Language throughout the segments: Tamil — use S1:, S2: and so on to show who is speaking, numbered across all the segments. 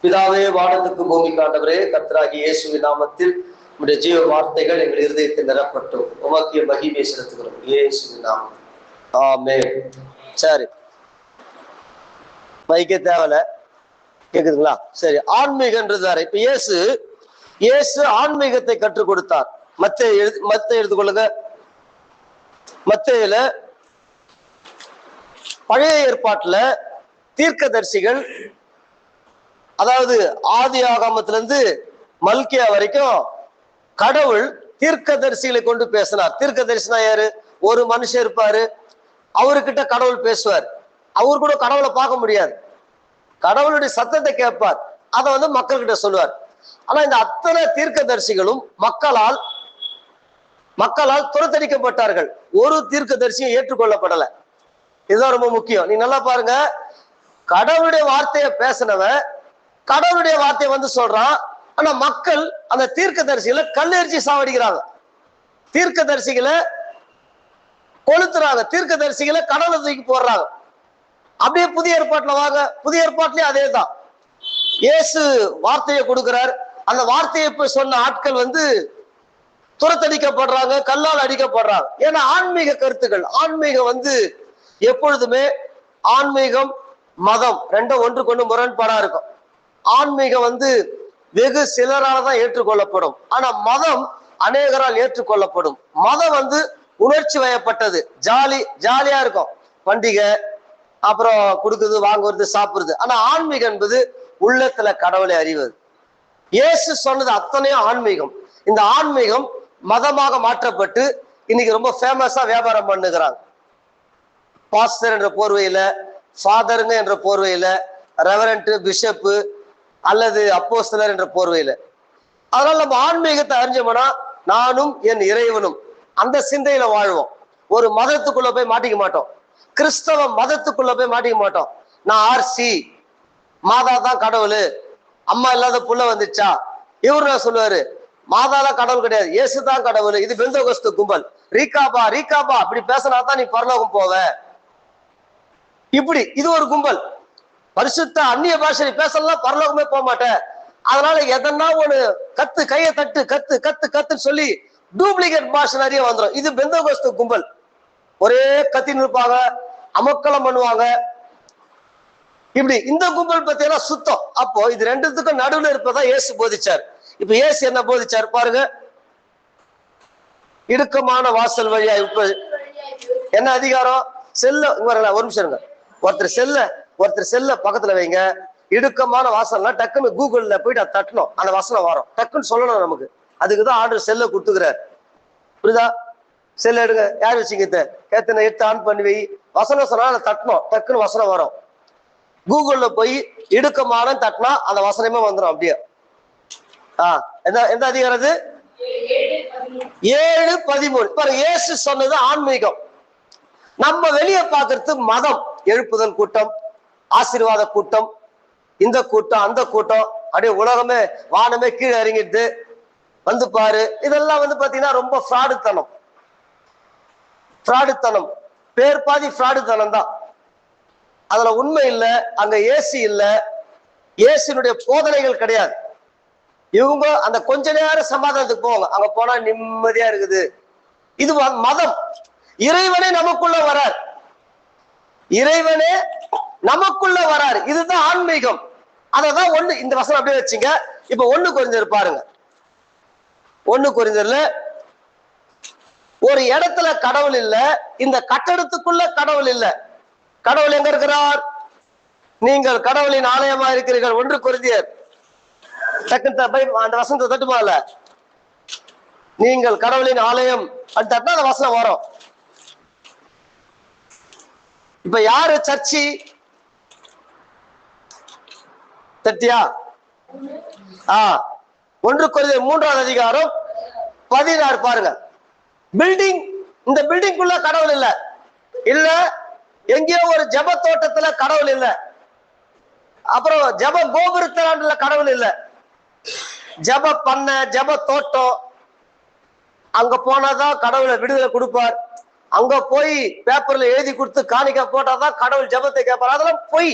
S1: பிதாவே, வானத்துக்கு பூமிக்கு ஆண்டவரே, கர்த்தராகிய இயேசுவின் நாமத்தில் உம்முடைய ஜீவ வார்த்தைகள் எங்கள் இருதயத்தில் நிரப்பட்டும். உமக்கு மகிமை செலுத்துகிறோம் இயேசுவின் நாமம். ஆமென். சரி, மைக்கே தேவல, கேக்குதுங்களா? சரி, ஆன்மீகன்றது வேற. இப்ப இயேசு ஆன்மீகத்தை கற்றுக் கொடுத்தார். மத்தேயு எடுத்துக்கொள்ளுங்க. மத்தேயுல பழைய ஏற்பாட்டுல தீர்க்கதரிசிகள், அதாவது ஆதி ஆகமத்திலிருந்து மல்கியா வரைக்கும் கடவுள் தீர்க்கதரிசிகளை கொண்டு பேசினார். தீர்க்கதரிசினா யாரு? ஒரு மனுஷன் இருப்பாரு, அவர்கிட்ட கடவுள் பேசுவார். அவரு கூட கடவுளை பார்க்க முடியாது, கடவுளுடைய சத்தத்தை கேட்பார், அதை மக்கள்கிட்ட சொல்லுவார். ஆனா இந்த அத்தனை தீர்க்கதரிசிகளும் மக்களால் துரத்தடிக்கப்பட்டார்கள். ஒரு தீர்க்கதரிசியும் ஏற்றுக்கொள்ளப்படல. இதுதான் ரொம்ப முக்கியம். நீ நல்லா பாருங்க, கடவுளுடைய வார்த்தையை பேசினவன் கடவுளுடைய வார்த்தையை சொல்றான். ஆனா மக்கள் அந்த தீர்க்கதரிசிகளை கல்லெறிச்சி சாவடிக்கிறாங்க, தீர்க்கதரிசிகளை கொளுத்துறாங்க, தீர்க்கதரிசிகளை கடவுளை தூக்கி போடுறாங்க. அப்படியே புதிய ஏற்பாட்டுல வாங்க, புதிய ஏற்பாட்டிலேயே அதே தான். இயேசு வார்த்தையை கொடுக்கிறார். அந்த வார்த்தையை போய் சொன்ன ஆட்கள் துரத்தடிக்கப்படுறாங்க, கல்லால் அடிக்கப்படுறாங்க. ஏன்னா ஆன்மீக கருத்துக்கள், ஆன்மீகம் எப்பொழுதுமே ஆன்மீகம் மதம் ரெண்டும் ஒன்றுக்கு ஒன்று முரண்பாடா இருக்கும். ஆன்மீகம் வெகு சிலரால் தான் ஏற்றுக்கொள்ளப்படும். ஆனா மதம் அநேகரால் ஏற்றுக்கொள்ளப்படும். மதம் உணர்ச்சி வயப்பட்டது, ஜாலியா இருக்கும், பண்டிகை, அப்புறம் கொடுக்குது, வாங்குறது, சாப்பிடுறது. ஆனா ஆன்மீகம் என்பது உள்ளத்துல கடவுளை அறிவது. இயேசு சொன்னது அத்தனையும் ஆன்மீகம். இந்த ஆன்மீகம் மதமாக மாற்றப்பட்டு இன்னைக்கு ரொம்ப ஃபேமஸா வியாபாரம் பண்ணுகிறாங்க. பாஸ்டர் என்ற போர்வையில, ஃபாதருங்க என்ற போர்வையில, ரெவரண்ட், பிஷப்பு அல்லது அப்போஸ்தலர் என்ற போர்வையில. அதனால நம்ம ஆன்மீகத்தை அறிஞ்சோம்னா நானும் என் இறைவனும் அந்த சிந்தையில வாழ்வோம். ஒரு மதத்துக்குள்ள போய் மாட்டிக்க மாட்டோம், கிறிஸ்தவ மதத்துக்குள்ள போய் மாட்டிக்க மாட்டோம். நான் ஆர்சி, மாதா தான் கடவுள், அம்மா இல்லாத புள்ள வந்துச்சா, இவரு நான் சொல்லுவாரு மாதால கடவுள் கிடையாது, இயேசு தான் கடவுள். இது பெந்தகோஸ்து கும்பல். ரீகாபா அப்படி பேசினா தான் நீ பரலோகம் போவ. இப்படி இது ஒரு கும்பல். பரிசுத்த அந்நிய பாஷை பேசலாம், பரலோகமே போக மாட்டேன். அதனால எதனா ஒண்ணு கத்து, கையை தட்டு, கத்து கத்து கத்துன்னு சொல்லி டூப்ளிகேட் பாஷை நிறைய வந்துடும். இது பெந்தகோஸ்து கும்பல். ஒரே கத்தின்னு இருப்பாங்க, அமக்கலம் பண்ணுவாங்க. இப்படி இந்த கும்பல் பத்தியெல்லாம் சுத்தம். அப்போ இது ரெண்டுத்துக்கும் நடுவில் இருப்பதா இயேசு போதிச்சார். இப்ப இயேசு என்ன போதிச்சார் பாருங்க. இடுக்கமான வாசல் வழியா, இப்ப என்ன அதிகாரம்? செல்ல ஒரு நிமிஷம் இருங்க. ஒருத்தர் செல்ல பக்கத்துல வைங்க. இடுக்கமான வாசல்னா டக்குன்னு கூகுள்ல போயிட்டு அதை தட்டணும், அந்த வசனம் வரும், டக்குன்னு சொல்லணும் நமக்கு. அதுக்குதான் ஆர்டர் செல்ல கொடுத்துக்கிறார். புரியுதா? செல்ல எடுங்க, யார் வச்சுங்க கேத்தனை எடுத்து ஆன் பண்ணி வை, வசனம் சொன்னா அதை தட்டணும், டக்குன்னு வசனம் வரும். கூகுள்ல போய் இடுக்கமான தட்டினா அந்த வசனமே வந்துடும் அப்படியே. எந்த அதிகாரம்? 7:13. பாருங்க, இயேசு சொன்னது ஆன்மீகம். நம்ம வெளியே பார்க்கறது மதம். எழுப்புதல் கூட்டம், ஆசீர்வாத கூட்டம், இந்த கூட்டம், அந்த கூட்டம், அப்படியே உலகமே வானமே கீழே இறங்கிட்டு பாரு. இதெல்லாம் பாத்தீங்கன்னா ரொம்ப ஃப்ராடுத்தனம். பேர் பாதி ஃப்ராடுத்தனம் தான். அதுல உண்மை இல்லை, அங்க ஏசு இல்லை, இயேசுனுடைய போதனைகள் கிடையாது. இவங்க அந்த கொஞ்ச நேரம் சமாதானத்துக்கு போவாங்க, அங்க போனா நிம்மதியா இருக்குது. இது மதம். இறைவனே நமக்குள்ள வரார், இறைவனே நமக்குள்ள வராரு. இதுதான் ஆன்மீகம். அததான் ஒண்ணு. இந்த வசனம் அப்படியே வச்சுங்க. இப்ப 1 கொரிந்தியர் பாருங்க. 1 கொரிந்தியர்ல ஒரு இடத்துல கடவுள் இல்ல, இந்த கட்டடத்துக்குள்ள கடவுள் இல்ல. கடவுள் எங்க இருக்கிறார்? நீங்கள் கடவுளின் ஆலயமா இருக்கிறீர்கள். 1 கொரிந்தியர் அந்த வசனத்தை தட்டுமால, நீங்கள் கடவுளின் ஆலயம் தட்டினா அந்த வசனம் வரும். இப்ப யாரு சர்ச்சி? தட்டியா? 1 கொரிந்தியர் 3ஆம் அதிகாரம் 16 பாருங்க. பில்டிங், இந்த பில்டிங்குள்ள கடவுள் இல்ல, எங்கேயோ ஒரு ஜப தோட்டத்துல கடவுள் இல்ல, அப்புறம் ஜப கோபுரத்துல கடவுள் இல்ல, ஜப பண்ண, ஜப தோட்டம், அங்க போனாதான் கடவுளை விடுதலை கொடுப்பார். அங்க போய் பேப்பர்ல எழுதி கொடுத்து காணிக்க போட்டாதான் கடவுள் ஜபத்தை கேட்பார். அதெல்லாம் பொய்.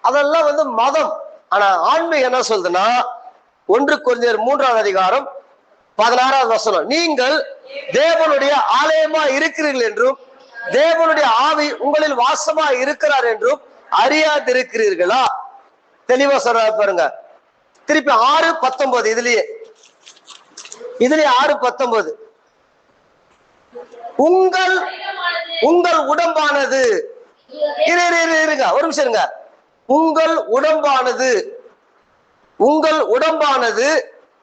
S1: அதெல்லாம் மதம். ஆனா ஆன்மீகம் என்ன சொல்லுதுன்னா 1 கொரிந்தியர் 3ஆம் அதிகாரம் 16வது வசனம், நீங்கள் தேவனுடைய ஆலயமா இருக்கிறீர்கள் என்றும் தேவனுடைய ஆவி உங்களில் வாசமா இருக்கிறார் என்றும் அறியாதிருக்கிறீர்களா? தெளிவா சொல்ற பாருங்க. திருப்பி 6:19 இதுலயே 6:19, உங்கள் உடம்பானது, இருங்க ஒரு நிமிஷம் இருங்க, உங்கள் உடம்பானது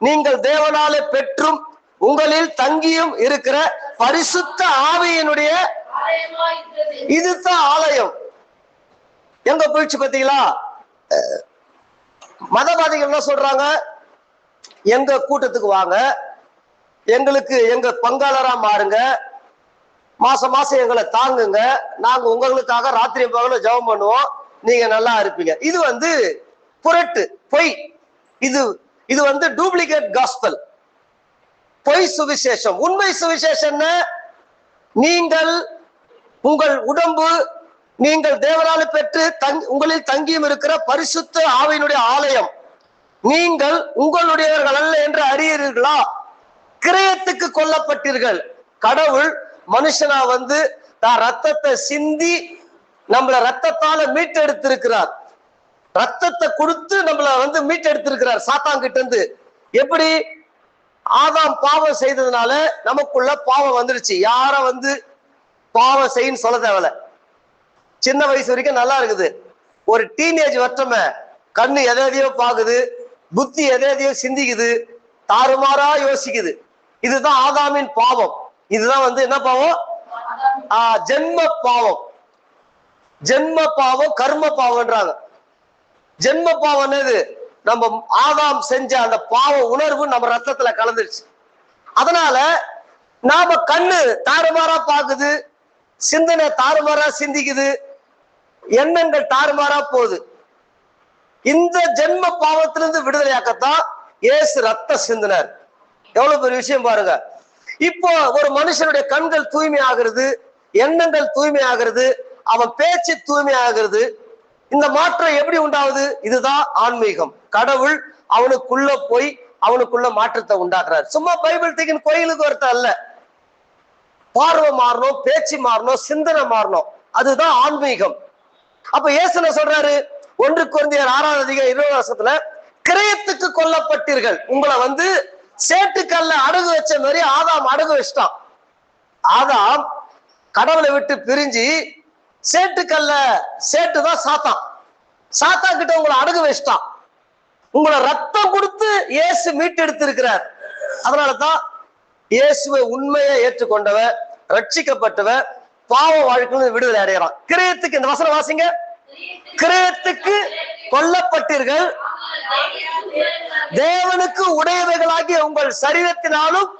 S1: நீங்கள் தேவனாலே பெற்றும் உங்களில் தங்கியும் இருக்கிற பரிசுத்த ஆவியினுடைய, இதுதான் ஆலயம். எங்க போயிடுச்சு பாத்தீங்களா? மதவாதிகள் என்ன சொல்றாங்க, எங்க கூட்டத்துக்கு வாங்க, எங்களுக்கு எங்க பங்காளரா மாறுங்க, மாசம் மாசம் எங்களை தாங்குங்க, நாங்க உங்களுக்காக ராத்திரி பகலும் ஜெபம் பண்ணுவோம், நீங்க நல்லா இருப்பீங்க. இது புரட்டு, பொய். இது டூப்ளிகேட் காஸ்பல், பொய் சுவிசேஷம். உண்மை சுவிசேஷம், நீங்கள் உங்கள் உடம்பு நீங்கள் தேவனால பெற்று உங்களில் தங்கியும் இருக்கிற பரிசுத்த ஆவியினுடைய ஆலயம், நீங்கள் உங்களுடையவர்கள் அல்ல என்று அறியீர்களா? கிரயத்துக்கு கொல்லப்பட்டீர்கள். கடவுள் மனுஷனா தான் ரத்தத்தை சிந்தி நம்மள ரத்தத்தால மீட்டெடுத்திருக்கிறார். ரத்தத்தை கொடுத்து நம்மள மீட்டெடுத்திருக்கிறார் சாத்தான் கிட்ட இருந்து. எப்படி? ஆதாம் பாவம் செய்ததுனால நமக்குள்ள பாவம் வந்துருச்சு. யார பாவம் செய்யன்னு சொல்ல தேவையில்ல. சின்ன வயசு வரைக்கும் நல்லா இருக்குது. ஒரு டீனேஜ் வட்டமே கண்ணு எதையோ பாக்குது, புத்தி எதையோ சிந்திக்குது, தாறுமாறா யோசிக்குது. இதுதான் ஆதாமின் பாவம். இதுதான் என்ன பாவம்? ஜென்ம பாவம். ஜென்ம பாவம் கர்ம பாவம்ன்றாங்க. ஜென்ம பாவம் என்னது? நம்ம ஆதாம் செஞ்ச அந்த பாவ உணர்வு நம்ம ரத்தத்துல கலந்துருச்சு. அதனால நாம கண்ணு தாறுமாறா பாக்குது, சிந்தனை தாறுமாறா சிந்திக்குது, எண்ணங்கள் தாறுமாறா போகுது. இந்த ஜென்ம பாவத்திலிருந்து விடுதலையாக்கத்தான் இயேசு ரத்த சிந்தினார். எவ்வளவு பெரிய விஷயம் பாருங்க. இப்போ ஒரு மனுஷனுடைய கண்கள் தூய்மை ஆகிறது, எண்ணங்கள் தூய்மை ஆகிறது, அவன் பேச்சு தூய்மை ஆகிறது. இந்த மாற்றம் எப்படி உண்டாகுது? இதுதான் ஆன்மீகம். கடவுள் அவனுக்குள்ள போய் அவனுக்குள்ள மாற்றத்தை உண்டாக்குறாரு. சும்மா பைபிள் தூக்கின்னு கோயிலுக்கு ஒருத்த அல்ல. பார்வை மாறணும், பேச்சு மாறணும், சிந்தனை மாறணும். அதுதான் ஆன்மீகம். அப்ப இயேசு என்ன சொல்றாரு? 1 கொரிந்தியர் 6ஆம் அதிகாரம் 20 வருஷத்துல, கிரயத்துக்கு கொல்லப்பட்டீர்கள். உங்களை சேட்டுக்கல்ல அடகு வச்ச மாதிரி ஆதாம் அடகு வச்சிட்டான். ஆதாம் கடவுளை விட்டு பிரிஞ்சு சேட்டுக்கல்ல, சேட்டுதான் சாத்தான். சாத்தான் கிட்ட உங்களை அடகு வச்சிட்டான். உங்களை ரத்தம் கொடுத்து இயேசு மீட்டெடுத்து இருக்கிறார். அதனாலதான் இயேசுவை உண்மையை ஏற்றுக்கொண்டவ, ரட்சிக்கப்பட்டவ, பாவ வாழ்க்கையிலிருந்து விடுதலை அடையறான். கிரயத்துக்கு, இந்த வசனம் வாசிங்க, கிரயத்துக்கு கொல்லப்பட்டீர்கள், தேவனுக்கு உடையவைகளாகிய உங்கள் சரீரத்தினாலும்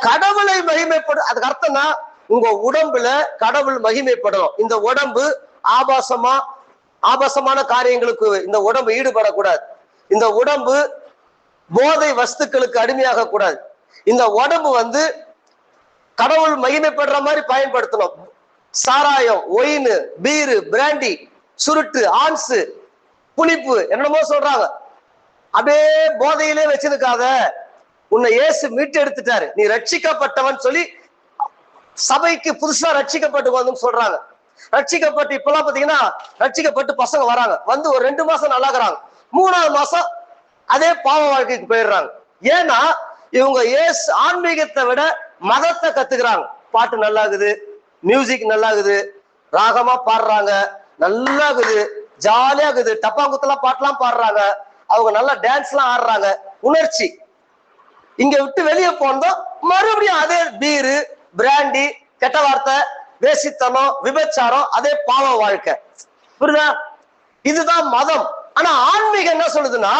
S1: கடவுளை மகிமைப்படும். அதுக்கு அர்த்தம்னா உங்க உடம்புல கடவுள் மகிமைப்படணும். இந்த உடம்பு ஆபாசமான காரியங்களுக்கு இந்த உடம்பு ஈடுபடக்கூடாது. இந்த உடம்பு போதை வஸ்துக்களுக்கு அடிமையாக கூடாது. இந்த உடம்பு கடவுள் மகிமைப்படுற மாதிரி பயன்படுத்தணும். சாராயம், ஒயின், பீரு, பிராண்டி, சுருட்டு, ஆன்சு, புளிப்பு, என்னமோ சொல்றாங்க. அப்படியே போதையிலே வச்சிருக்காத, உன்னை இயேசு மீட்டு எடுத்துட்டாரு, நீ ரட்சிக்கப்பட்டவன் சொல்லி சபைக்கு புதுசா ரட்சிக்கப்பட்டு சொல்றாங்க. ரட்சிக்கப்பட்டு இப்பெல்லாம் பாத்தீங்கன்னா ரட்சிக்கப்பட்டு பசங்க வராங்க, ஒரு 2 மாசம் நல்லா இருக்கிறாங்க, 3ஆவது மாசம் அதே பாவ வாழ்க்கைக்கு போயிடுறாங்க. ஏன்னா இவங்க ஆன்மீகத்தை விட மதத்தை கத்துக்கிறாங்க. பாட்டு நல்லா இருக்குது, மியூசிக் நல்லா இருக்குது, ராகமா பாடுறாங்க, நல்லா இருக்குது, ஜாலியா இருக்குது, டப்பாங்குத்தெல்லாம் பாட்டுலாம் பாடுறாங்க, அவங்க நல்லா டான்ஸ் எல்லாம் ஆடுறாங்க, உணர்ச்சி. இங்க விட்டு வெளியே போனதும் மறுபடியும் அதே பீரு, பிராண்டி, கெட்ட வார்த்தை, வேசித்தனம், விபச்சாரம், அதே பாவ வாழ்க்கை. புரியுதா? இதுதான் மதம். ஆனா ஆன்மீகம் என்ன சொல்லுதுன்னா,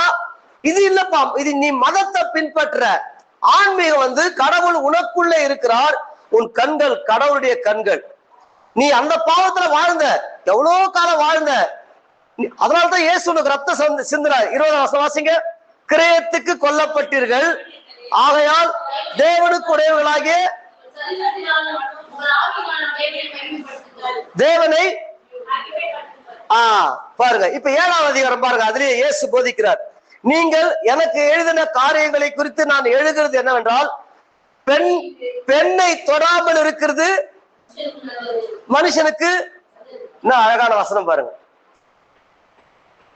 S1: இது இல்லப்பா, இது நீ மதத்தை பின்பற்ற. ஆன்மீகம் கடவுள் உனக்குள்ளே இருக்கிறார், உன் கண்கள் கடவுளுடைய கண்கள். நீ அந்த பாவத்துல வாழ்ந்த, எவ்வளவு காலம் வாழ்ந்த, அதனால்தான் இயேசு உனக்கு ரத்த சிந்தினார். 20ஆம் வசனம் வாசிங்க, கிரயத்துக்கு கொல்லப்பட்டீர்கள், ஆகையால் தேவனுக்கு உடையவர்களாகிய தேவனை பாருங்க. இப்ப 7ஆம் அதிகாரம் பாருங்க, அதிலேயே இயேசு போதிக்கிறார். நீங்கள் எனக்கு எழுதின காரியங்களை குறித்து நான் எழுதுகிறது என்னவென்றால், பெண்ணை தொடாமல் இருக்கிறது மனுஷனுக்கு. அழகான வசனம் பாருங்க.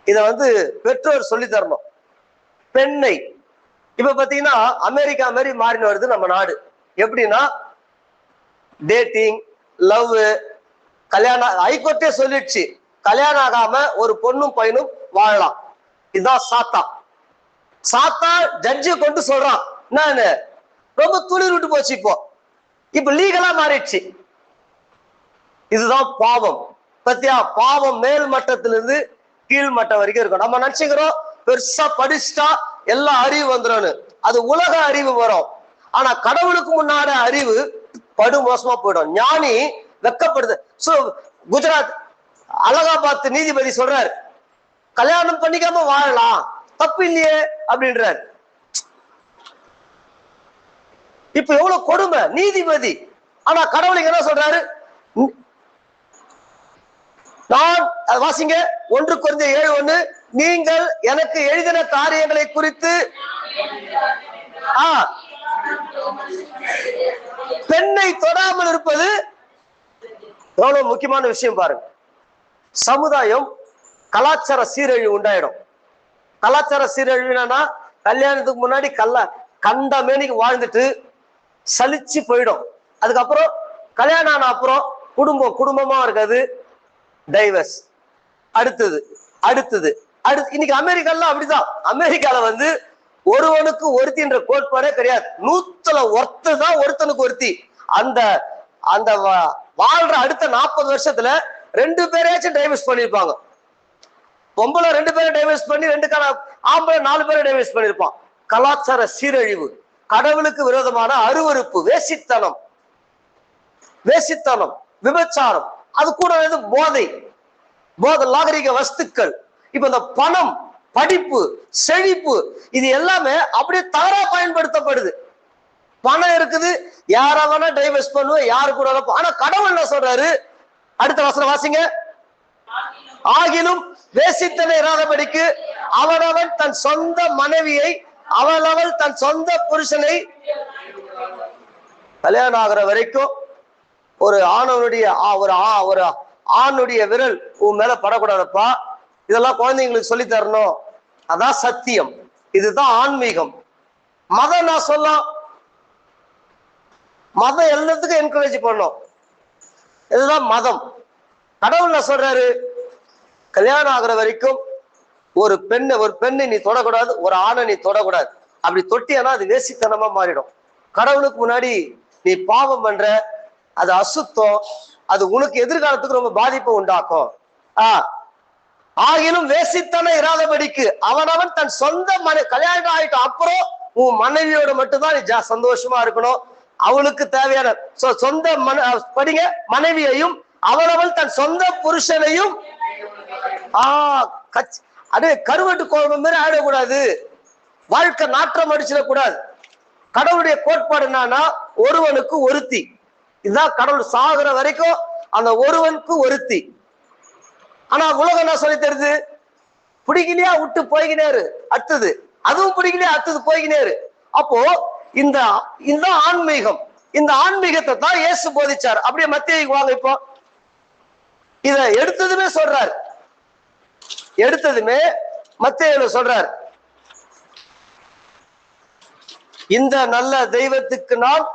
S1: இத பெற்றோர் சொல்லி தரணும். பெண்ணை இப்ப பாத்தீங்கன்னா அமெரிக்கா மாதிரி மாறின வருது நம்ம நாடு. எப்படின்னா டேட்டிங், லவ், கல்யாணம். ஹைகோர்ட்டே சொல்லிடுச்சு, கல்யாணம் ஆகாம ஒரு பொண்ணும் பையனும் வாழலாம். இதுதான் சாத்தா ஜட்ஜி கொண்டு சொல்றான். நான் ரொம்ப துளிர் விட்டு போச்சு. இப்ப லீகலா மாறிடுச்சு. இதுதான் பாவம். பத்தியா, பாவம் மேல் மட்டத்திலிருந்து கீழ் மட்டம் வரைக்கும் இருக்கும். நம்ம நினைச்சுக்கிறோம் பெருசா படிச்சுட்டா எல்லா அறிவு வந்துடும். அது உலக அறிவு வரும். ஆனா கடவுளுக்கு முன்னாடி அறிவு படு மோசமா போயிடும். ஞானி வெக்கப்படுது. குஜராத் அலகாபாத் நீதிபதி சொல்றாரு, கல்யாணம் பண்ணிக்காம வாழலாம், தப்பு இல்லையே அப்படின்றார். இப்ப எவ்வளவு கொடுமை நீதிபதி. ஆனா கடவுளுக்கு என்ன சொல்றாரு? நான் வாசிங்க 1 கொரிந்தியர் 7:1, நீங்கள் எனக்கு எழுதின காரியங்களை குறித்து பெண்ணை தொடாமல் இருப்பது எவ்வளவு முக்கியமான விஷயம் பாருங்க. சமுதாயம் கலாச்சார சீரழிவு உண்டாயிடும். கலாச்சார சீரழிவுனா கல்யாணத்துக்கு முன்னாடி கண்ட மேனிக்கு வாழ்ந்துட்டு சலிச்சு போயிடும். அதுக்கப்புறம் கல்யாணம் ஆன அப்புறம் குடும்பமா இருக்காது, டைவர்ஸ். அடுத்தது இன்னைக்கு அமெரிக்கால அப்படிதான். அமெரிக்கால ஒருவனுக்கு ஒருத்தின்ற கோட்பாடே கிடையாது. 100ல ஒருத்ததான் ஒருத்தனுக்கு ஒருத்தி. அந்த வாழ்ற அடுத்த 40 வருஷத்துல 2 பேரையாச்சும் டைவர்ஸ் பண்ணிருப்பாங்க. பொம்பளை 2 பேரை டைவர்ஸ் பண்ணி, 2 ஆம்பளை 4 பேரை டைவர்ஸ் பண்ணிருப்பான். கலாச்சார சீரழிவு, கடவுளுக்கு விரோதமான அருவருப்பு, வேசித்தனம், விபச்சாரம், அது கூட போதை, நாகரிக வஸ்துக்கள். இப்ப இந்த பணம், படிப்பு, செழிப்பு, இது எல்லாமே அப்படியே தவறா பயன்படுத்தப்படுது. பணம் இருக்குது, யாராவனா டைவர்ஸ் பண்ணுவோம், யாரு கூட. ஆனா கடவுள் என்ன சொல்றாரு? அடுத்த வசனம் வாசிங்க. ஆகிலும் வேசித்தனை இராதபடிக்கு அவனவன் தன் சொந்த மனைவியை, அவள் தன் சொந்த புருஷனை, கல்யாணம் ஆகிற வரைக்கும் ஒரு ஆணுடைய விரல் உன் மேல படக்கூடாதப்பா. இதெல்லாம் குழந்தைங்களுக்கு சொல்லி தரணும். அதான் சத்தியம். இதுதான் ஆன்மீகம். மதம் நான் சொல்ல, மதம் எல்லாத்துக்கும் என்கரேஜ் பண்ணும். இதுதான் மதம். கடவுள் என்ன சொல்றாரு? கல்யாணம் ஆகிற வரைக்கும் ஒரு பெண்ணை நீ தொடக்கூடாது, ஒரு ஆணை நீ தொடக்கூடாது. அப்படி தொட்டியானா அது வேசித்தனமா மாறிடும். கடவுளுக்கு முன்னாடி நீ பாவம் பண்ற, அது அசுத்தம், அது உனக்கு எதிர்காலத்துக்கு ரொம்ப பாதிப்பை உண்டாக்கும். ஆகிலும் வேசித்தனை இராதபடிக்கு அவனவன் தன் சொந்த கல்யாணம் ஆயிட்டு அப்புறம் உன் மனைவியோட மட்டும்தான் நீ சந்தோஷமா இருக்கணும். அவளுக்கு தேவையான சொந்த படிங்க, மனைவியையும் அவனவள் தன் சொந்த புருஷனையும் கருவட்டு கோபம் மாதிரி ஆயிடக்கூடாது. வாழ்க்கை நாற்றம் அடிச்சிடக்கூடாது. கடவுளுடைய கோட்பாடு என்னன்னா ஒருவனுக்கு ஒருத்தி. இதுதான் கடவுள். சாகுற வரைக்கும் அந்த ஒருவனுக்கு ஒருத்தி. ஆனா உலகம் என்ன சொல்லி தருது? பிடிக்கலையா விட்டு போய்கினேரு, அடுத்தது அதுவும் பிடிக்கலையா அடுத்தது போய்கினேரு. அப்போ இந்த ஆன்மீகம், இந்த ஆன்மீகத்தை தான் இயேசு போதிச்சார். அப்படியே மத்தேயுக்கு வாங்க. இப்போ இத எடுத்ததுமே சொல்றார், மத்தேயுல சொல்றார், இந்த நல்ல தெய்வத்துக்கு நான்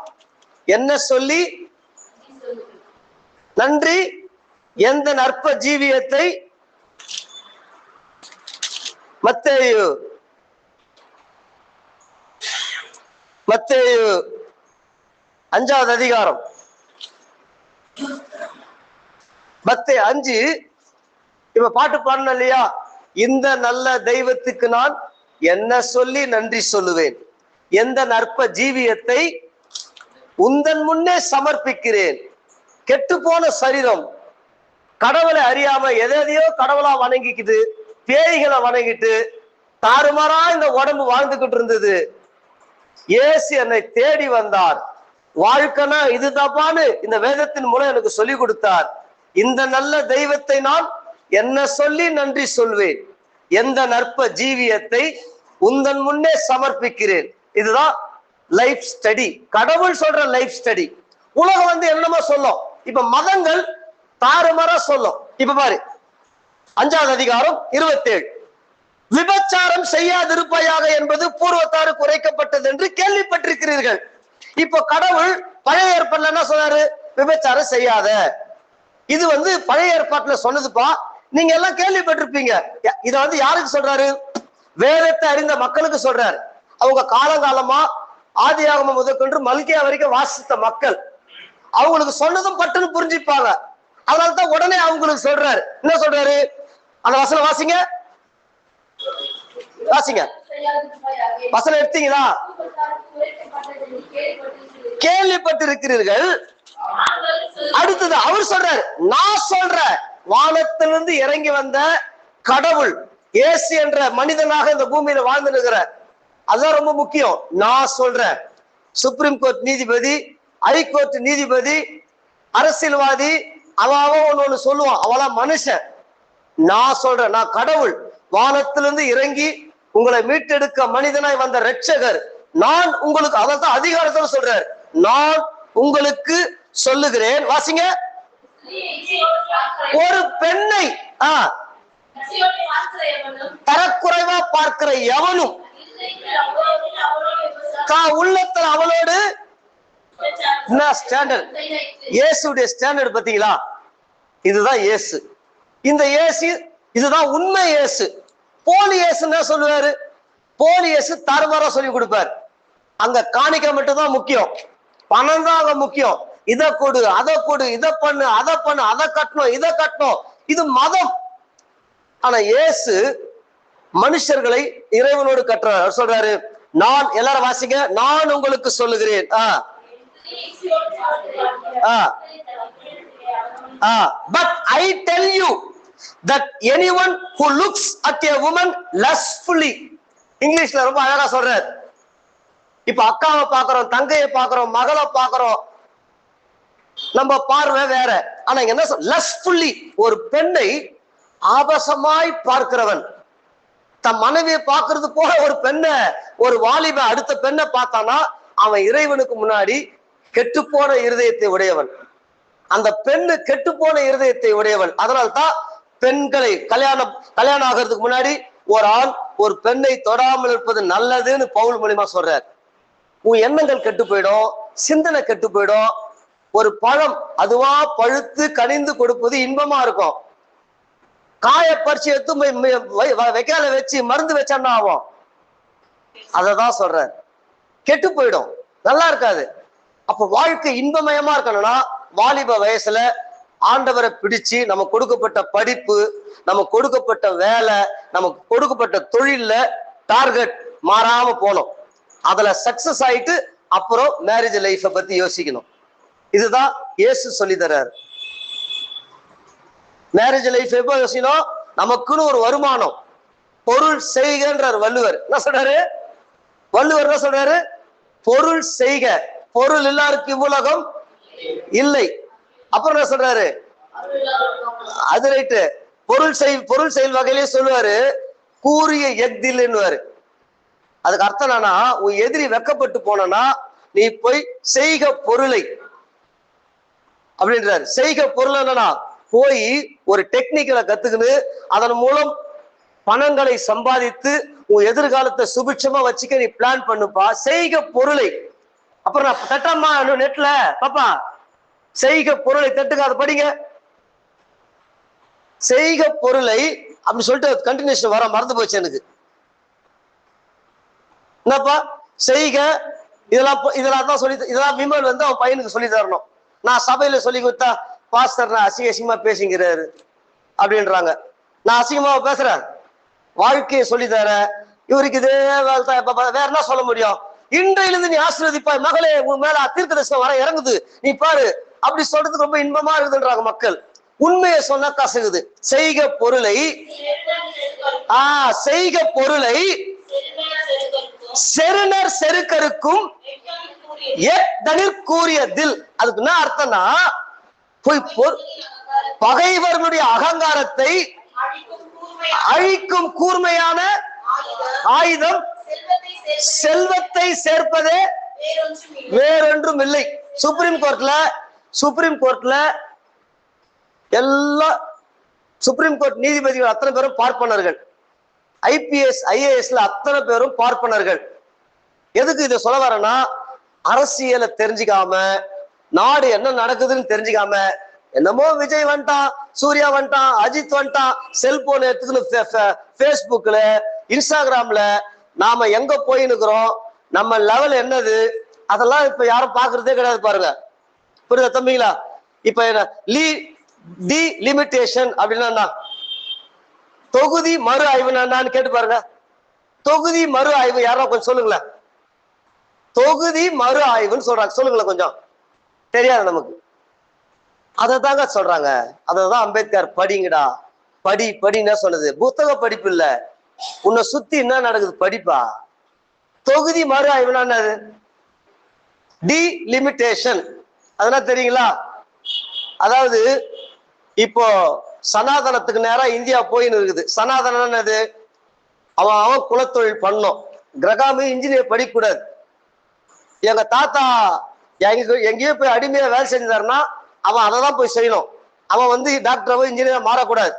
S1: என்ன சொல்லி நன்றி, எந்த நற்ப ஜீவியத்தை. மத்தேயு 5வது அதிகாரம், மத்தேயு 5. இப்ப பாட்டு பாடணும் இல்லையா? இந்த நல்ல தெய்வத்துக்கு நான் என்ன சொல்லி நன்றி சொல்லுவேன், எந்த நற்ப ஜீவியத்தை உந்தன் முன்னே சமர்ப்பிக்கிறேன். கெட்டு போன சரீரம் கடவுளை அறியாம எதையோ கடவுளா வணங்கிக்கிட்டு, பேய்களை வணங்கிட்டு தாறுமாறா இந்த உடம்பு வாழ்ந்துகிட்டு இருந்தது. இயேசு என்னை தேடி வந்தார். வாழ்க்கைனா இது தப்பான்னு இந்த வேதத்தின் மூலம் எனக்கு சொல்லி கொடுத்தார். இந்த நல்ல தெய்வத்தை நான் என்ன சொல்லி நன்றி சொல்வேன், எந்த நற்ப ஜீவியத்தை உந்தன் முன்னே சமர்ப்பிக்கிறேன். இதுதான் லைஃப் ஸ்டடி. கடவுள் சொல்ற லைஃப் ஸ்டடி. உலகம் வந்து என்னமோ சொல்லும். இப்ப மதங்கள் தாறுமாறா சொல்லும். இப்ப பாரு 5வது அதிகாரம் 27, விபச்சாரம் செய்யாதிருப்பாயாக என்பது பூர்வத்தாறு குறைக்கப்பட்டது என்று கேள்விப்பட்டிருக்கிறீர்கள். இப்ப கடவுள் பழைய ஏற்பாட்டுல என்ன சொன்னாரு? விபச்சாரம் செய்யாத. இது வந்து பழைய ஏற்பாட்டுல சொன்னதுப்பா, நீங்க எல்லாம் கேள்விப்பட்டிருப்பீங்க. இத வந்து யாருக்கு சொல்றாரு? வேதத்தை அறிந்த மக்களுக்கு சொல்றாரு. அவங்க காலங்காலமா ஆதியாகமம் முதற்கொண்டு மல்கியா வரைக்கும் வாசித்த மக்கள். அவங்களுக்கு சொன்னதும் பட்டுன்னு புரிஞ்சுப்பாங்க. அதனால்தான் உடனே அவங்களுக்கு சொல்றாரு. என்ன சொல்றாரு? அந்த வசனம் வாசிங்க, வாசிங்க. வசனம் எடுத்தீங்களா? கேள்விப்பட்டிருக்கிறீர்கள். அடுத்தது அவர் சொல்றாரு, நான் சொல்றேன். வானத்திலிருந்து இறங்கி வந்த கடவுள் இயேசு என்ற மனிதனாக இந்த பூமியில வாழ்ந்து நிற்கிற, அதுதான் ரொம்ப முக்கியம். நான் சொல்றேன். சுப்ரீம் கோர்ட் நீதிபதி, ஹைகோர்ட் நீதிபதி, அரசியல்வாதி, அவன் ஒண்ணு சொல்லுவான், அவெல்லாம் மனுஷன். நான் சொல்றேன், நான் கடவுள், வானத்திலிருந்து இறங்கி உங்களை மீட்டெடுக்க மனிதனாய் வந்த ரட்சகர் நான் உங்களுக்கு, அதான் அதிகாரத்தோட சொல்றார், நான் உங்களுக்கு சொல்லுகிறேன். வாசிங்க. ஒரு பெண்ணை தரக்குறைவா பார்க்கிற எவனும் உள்ளத்துல அவளோடு ஸ்டாண்டர்ட், இயேசுடைய ஸ்டாண்டர்ட் பாத்தீங்களா? இதுதான் இயேசு. இந்த இயேசு இதுதான் உண்மை இயேசு. போலி இயேசு என்ன சொல்லுவாரு? போலி இயேசு தாறுமாறா சொல்லி கொடுப்பார். அங்க காணிக்க மட்டும் தான் முக்கியம், பணம் தான் அங்க முக்கியம். இதை கொடு, அதை கொடு, இதை பண்ணு, அதை பண்ணு, அதை கட்டணும், இதை கட்டணும். இது மதம். ஆனா இயேசு மனுஷர்களை இறைவனோடு கட்டுறார். சொல்றாரு, நான், எல்லாரும் வாசிங்க, நான் உங்களுக்கு சொல்லுகிறேன். But I tell you that anyone who looks at a woman lustfully, இங்கிலீஷ்ல ரொம்ப அழகா சொல்றார். இப்ப அக்காவை பாக்குறோம், தங்கையை பாக்குறோம், மகளை பாக்குறோம், நம்ம பார்வை வேற. ஆனா இங்க என்ன சொல்ற? lustfully, ஒரு பெண்ணை ஆபாசமாய் பார்க்கிறவன். தன் மனைவியை பார்க்கறது போல ஒரு பெண்ணை, ஒரு வாலிப அடுத்த பெண்ணை பார்த்தானா அவன் இறைவனுக்கு முன்னாடி கெட்டுப்போன இருதயத்தை உடையவன். அந்த பெண்ணு கெட்டுப்போன இருதயத்தை உடையவன். அதனால்தான் பெண்களை கல்யாணம் ஆகிறதுக்கு முன்னாடி ஒரு ஆண் ஒரு பெண்ணை தொடாமல் இருப்பது நல்லதுன்னு பவுல் மூலியமா சொல்றார். உன் எண்ணங்கள் கெட்டு போயிடும், சிந்தனை கெட்டு போயிடும். ஒரு பழம் அதுவா பழுத்து கனிந்து கொடுப்பது இன்பமா இருக்கும். காய பறிச்சு எடுத்து வைக்கால வச்சு மருந்து வச்சான்னா ஆகும். அததான் சொல்றார், கெட்டு போயிடும், நல்லா இருக்காது. அப்ப வாழ்க்கை இன்பமயமா இருக்கணும்னா வாலிப வயசுல ஆண்டவரை பிடிச்சு, நமக்கு கொடுக்கப்பட்ட படிப்பு, நமக்கு கொடுக்கப்பட்ட வேலை, நமக்கு கொடுக்கப்பட்ட தொழில்ல டார்கெட் மாறாம போனோம். அதுல சக்சஸ் ஆயிட்டு அப்புறம் மேரேஜ் லைஃப பத்தி யோசிக்கணும். இதுதான் இயேசு சொல்லி தர்றாரு. மேரேஜ் லைஃப் எப்போ யோசிக்கணும்? நமக்குன்னு ஒரு வருமானம், பொருள் செய்கின்றார் வள்ளுவர். என்ன சொல்றாரு? வள்ளுவர் என்ன சொல்றாரு? பொருள் செய்க, பொருள் எல்லாருக்கும் இவ்வுலகம் இல்லை. அப்புறம் என்ன சொல்றாரு? அது ரைட்டு. பொருள் செயல் வகையிலே சொல்லுவாரு, கூறிய எக்தில்னுவாரு. அதுக்கு அர்த்தம் என்னன்னா, உன் எதிரி வெக்கப்பட்டு போனா நீ போய் செய்க பொருளை அப்படின்றாரு. செய்க பொருள் என்னன்னா, போய் ஒரு டெக்னிக்கலை கத்துக்கின்னு அதன் மூலம் பணங்களை சம்பாதித்து உன் எதிர்காலத்தை சுபிட்சமா வச்சுக்க நீ பிளான் பண்ணுப்பா. செய்க பொருளை. அப்புறம் நான் தட்டம்மா நெட்ல பாப்பா, செய்க பொருளை தட்டுக்க, அதை படிங்க. செய்க பொருளை அப்படி சொல்லிட்டு கண்டினியூஷன் வர மறந்து போச்சு எனக்கு. என்னப்பா செய்க, இதெல்லாம் தான் சொல்லி, இதெல்லாம் விமல் வந்து அவன் பையனுக்கு சொல்லி தரணும். நான் சபையில சொல்லி கொடுத்தா பாஸ்டர் நான் அசிங்கமா பேசுங்கிறாரு அப்படின்றாங்க. நான் அசிங்கமா பேசுறேன், வாழ்க்கையை சொல்லி தர இவருக்கு இதே வேற என்ன சொல்ல முடியும்? இன்றையிலிருந்து நீ ஆசீர்வதிப்பாய் மகளே, உன் மேல தீர்க்கதரிசனம் வர இறங்குது, நீ பாரு அப்படி சொல்றதுக்கு ரொம்ப இன்பமா இருக்குதுன்றாங்க மக்கள். உண்மையை சொன்னா கசகுது. செய்க பொருளை, செய்க பொருளை செருணர் செருக்கருக்கும் கூறியதில். அதுக்கு என்ன அர்த்தம்னா, போய் பகைவர்களுடைய அகங்காரத்தை அழிக்கும் கூர்மையான ஆயுதம் செல்வத்தை சேர்ப்பதே வேறொன்றும் இல்லை. சுப்ரீம் கோர்ட்ல எல்லா சுப்ரீம் கோர்ட் நீதிபதிகள் அத்தனை பேரும் பார்ப்பனர்கள், ஐபிஎஸ் ஐஏஎஸ்ல அத்தனை பேரும் பார்ப்பனர்கள். எதுக்கு இதை சொல்ல வரேன்னா, அரசியலை தெரிஞ்சுக்காம, நாடு என்ன நடக்குதுன்னு தெரிஞ்சுக்காம, என்னமோ விஜய் வந்துட்டான், சூர்யா வந்துட்டான், அஜித் வந்துட்டான், செல்போன் எடுத்துக்கின்னு பேஸ்புக்ல இன்ஸ்டாகிராம்ல நாம எங்க போயின்னுக்கிறோம், நம்ம லெவல் என்னது, அதெல்லாம் இப்ப யாரும் பாக்குறதே கிடையாது. பாருங்க, புரியுதா தம்பிங்களா? இப்ப என்ன டீலிமிட்டேஷன் அப்படின்னா, தொகுதி மறு ஆய்வுன்னு கேட்டு பாருங்க. தொகுதி மறு ஆய்வு யாரோ கொஞ்சம் சொல்லுங்களேன். தொகுதி மறு ஆய்வுன்னு சொல்றாங்க, சொல்லுங்களேன். கொஞ்சம் தெரியாது நமக்கு. அதை தாங்க சொல்றாங்க. அததான் அம்பேத்கர் படிங்கடா, படின்னு சொன்னது. புத்தக படிப்பு இல்ல, உன்னை சுத்தி என்ன நடக்குது படிப்பா. தொகுதி மறு ஆய்வுனா என்னது? டீலிமிட்டேஷன் அதெல்லாம் தெரியுங்களா? அதாவது இப்போ சனாதனத்துக்கு நேரா இந்தியா போயின்னு இருக்குது. சனாதனம் என்னது? அவன் குலத்தொழில் பண்ணும். கிரகாமி இன்ஜினியர் படிக்கக்கூடாது. எங்க தாத்தா எங்கேயோ போய் அடிமையா வேலை செஞ்சாருன்னா அவன் அதை தான் போய் செய்யணும். அவன் டாக்டராவோ இன்ஜினியரா மாறக்கூடாது.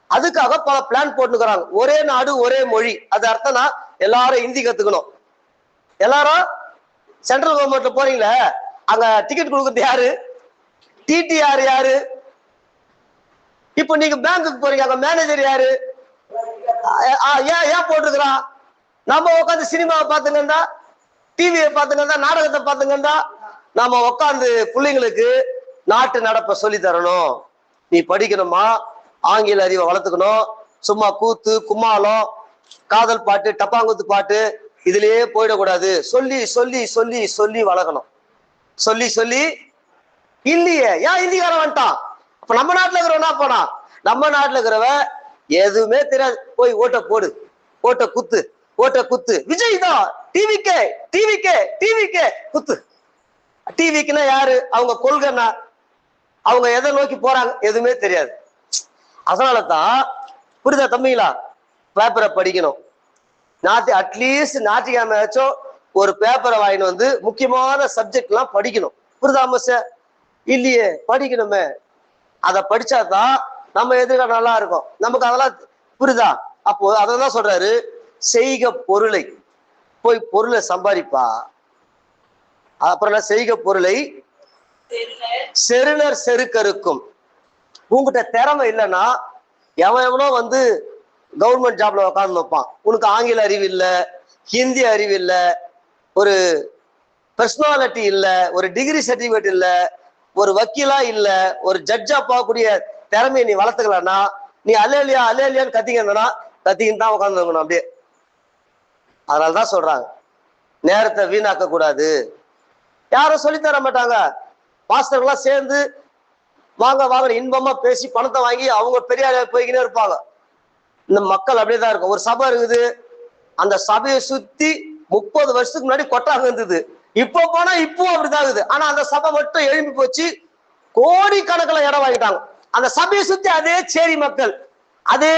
S1: அதுக்காக பல பிளான் போட்டுக்கிறாங்க. ஒரே நாடு ஒரே மொழி, அது அர்த்தம்னா எல்லாரும் ஹிந்தி கத்துக்கணும். எல்லாரும் சென்ட்ரல் கவர்மெண்ட்ல போறீங்களே, அங்க டிக்கெட் கொடுக்கறது யாரு? டிடிஆர் யாரு? இப்போ நீங்க பேங்குக்கு போறீங்க, அங்க மேனேஜர் யாரு? ஏன் போட்டுக்கிறான்? நம்ம உட்காந்து சினிமாவை பார்த்துங்கன்னா, டிவியை பார்த்துங்கன்னா, நாடகத்தை பார்த்துங்கன்னா, நாம உட்காந்து பிள்ளைங்களுக்கு நாட்டு நடப்பை சொல்லி தரணும். நீ படிக்கணுமா, ஆங்கில அறிவை வளர்த்துக்கணும். சும்மா கூத்து கும்மாளம் காதல் பாட்டு டப்பாங்குத்து பாட்டு இதுலயே போயிடக்கூடாது. சொல்லி சொல்லி சொல்லி சொல்லி வளர்க்கணும். சொல்லி சொல்லி இல்லையே, ஏன் இந்திக்காரன் வந்துட்டான்? அப்ப நம்ம நாட்டுல இருக்கிறவன் என்ன போனா? நம்ம நாட்டுல இருக்கிறவ எதுவுமே தெரியாது. போய் ஓட்ட போடு, ஓட்ட குத்து, ஓட்ட குத்து. விஜய் தான் டிவிக்கே டிவிக்கே டிவிக்கே குத்து. டிவிக்குன்னா யாரு? அவங்க கொள்கைன்னா அவங்க எதை நோக்கி போறாங்க எதுவுமே தெரியாது. அதனாலதான் புரியுதா தம்பிங்களா, பேப்பரை படிக்கணும். அட்லீஸ்ட் ஞாயிற்றுக்கிழமையாச்சும் ஒரு பேப்பரை வாங்கிட்டு முக்கியமான சப்ஜெக்ட் எல்லாம் படிக்கணும். புரியுதா சார்? இல்லையே, படிக்கணுமே. அதை படிச்சாதான் நம்ம எதிர்காலம் நல்லா இருக்கும். நமக்கு அதெல்லாம் புரியுதா? அப்போ அதான் சொல்றாரு, செய்க பொருளை, போய் பொருளை சம்பாதிப்பா. அப்புறம் செய்க பொருளை செருணர் செருக்கருக்கும். உங்ககிட்ட திறமை இல்லைன்னா எவனோ கவர்மெண்ட் ஜாப்ல உட்கார்ந்து வைப்பான். உனக்கு ஆங்கில அறிவு இல்ல, ஹிந்தி அறிவு இல்ல, ஒரு பர்சனாலிட்டி இல்ல, ஒரு டிகிரி சர்டிபிகேட் இல்ல, ஒரு வக்கீலா இல்ல, ஒரு ஜட்ஜா பார்க்கக்கூடிய திறமையை நீ வளர்த்துக்கலன்னா, நீ அலேலியா அலேலியான்னு கத்திங்கன்னா கத்திக்கின்னு தான் உட்காந்துருக்கணும் அப்படியே. அதனாலதான் சொல்றாங்க, நேரத்தை வீணாக்க கூடாது. யாரும் சொல்லித்தர மாட்டாங்க. மாஸ்டர்கள்லாம் சேர்ந்து வாங்க வாங்க இன்பமா பேசி பணத்தை வாங்கி அவங்க பெரிய போய்கினே இருப்பாங்க. இந்த மக்கள் அப்படியேதான் இருக்கும். ஒரு சபை இருக்குது, அந்த சபையை சுத்தி 30 வருஷத்துக்கு முன்னாடி கொட்டாங்க இருந்தது. இப்போ போனா இப்போ அப்படிதான் இருக்குது. ஆனா அந்த சபை மட்டும் எழும்பி போச்சு, கோடிக்கணக்கில் இடம் வாங்கிட்டாங்க. அந்த சபையை சுத்தி அதே சேரி மக்கள், அதே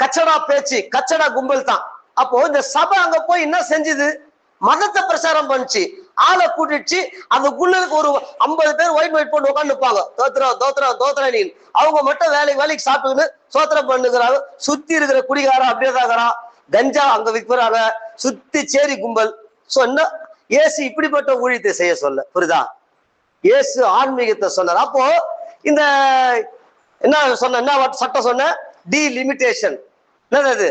S1: கச்சடா பேச்சு, கச்சடா கும்பல் தான். அப்போ இந்த சபை அங்க போய் என்ன செஞ்சுது? மதத்தை பிரச்சாரம் பண்ணுச்சு, ஆளை கூட்டிடுச்சு. அதுக்குள்ள ஒரு 50 பேர் ஒயிட் போட்டு உட்காந்து நிற்பாங்க. தோத்திரம் தோத்திரம் தோத்திரம் நீ. அவங்க மட்டும் வேலைக்கு சாப்பிட்டுன்னு சோத்திரம் பண்ணுகிறாங்க. சுத்தி இருக்கிற குடிகாரம் அப்படியே தாங்கிறான். கஞ்சா அங்க விற்கிறாங்க, சுத்தி சேரி கும்பல். சொன்ன இயேசு இப்படிப்பட்ட ஊழியத்தை செய்ய சொல்ல, புரியுதா? இயேசு ஆன்மீகத்தை சொன்னார். அப்போ இந்த என்ன சொன்ன, என்ன சட்டம் சொன்ன? டீலிமிட்டேஷன். என்னது?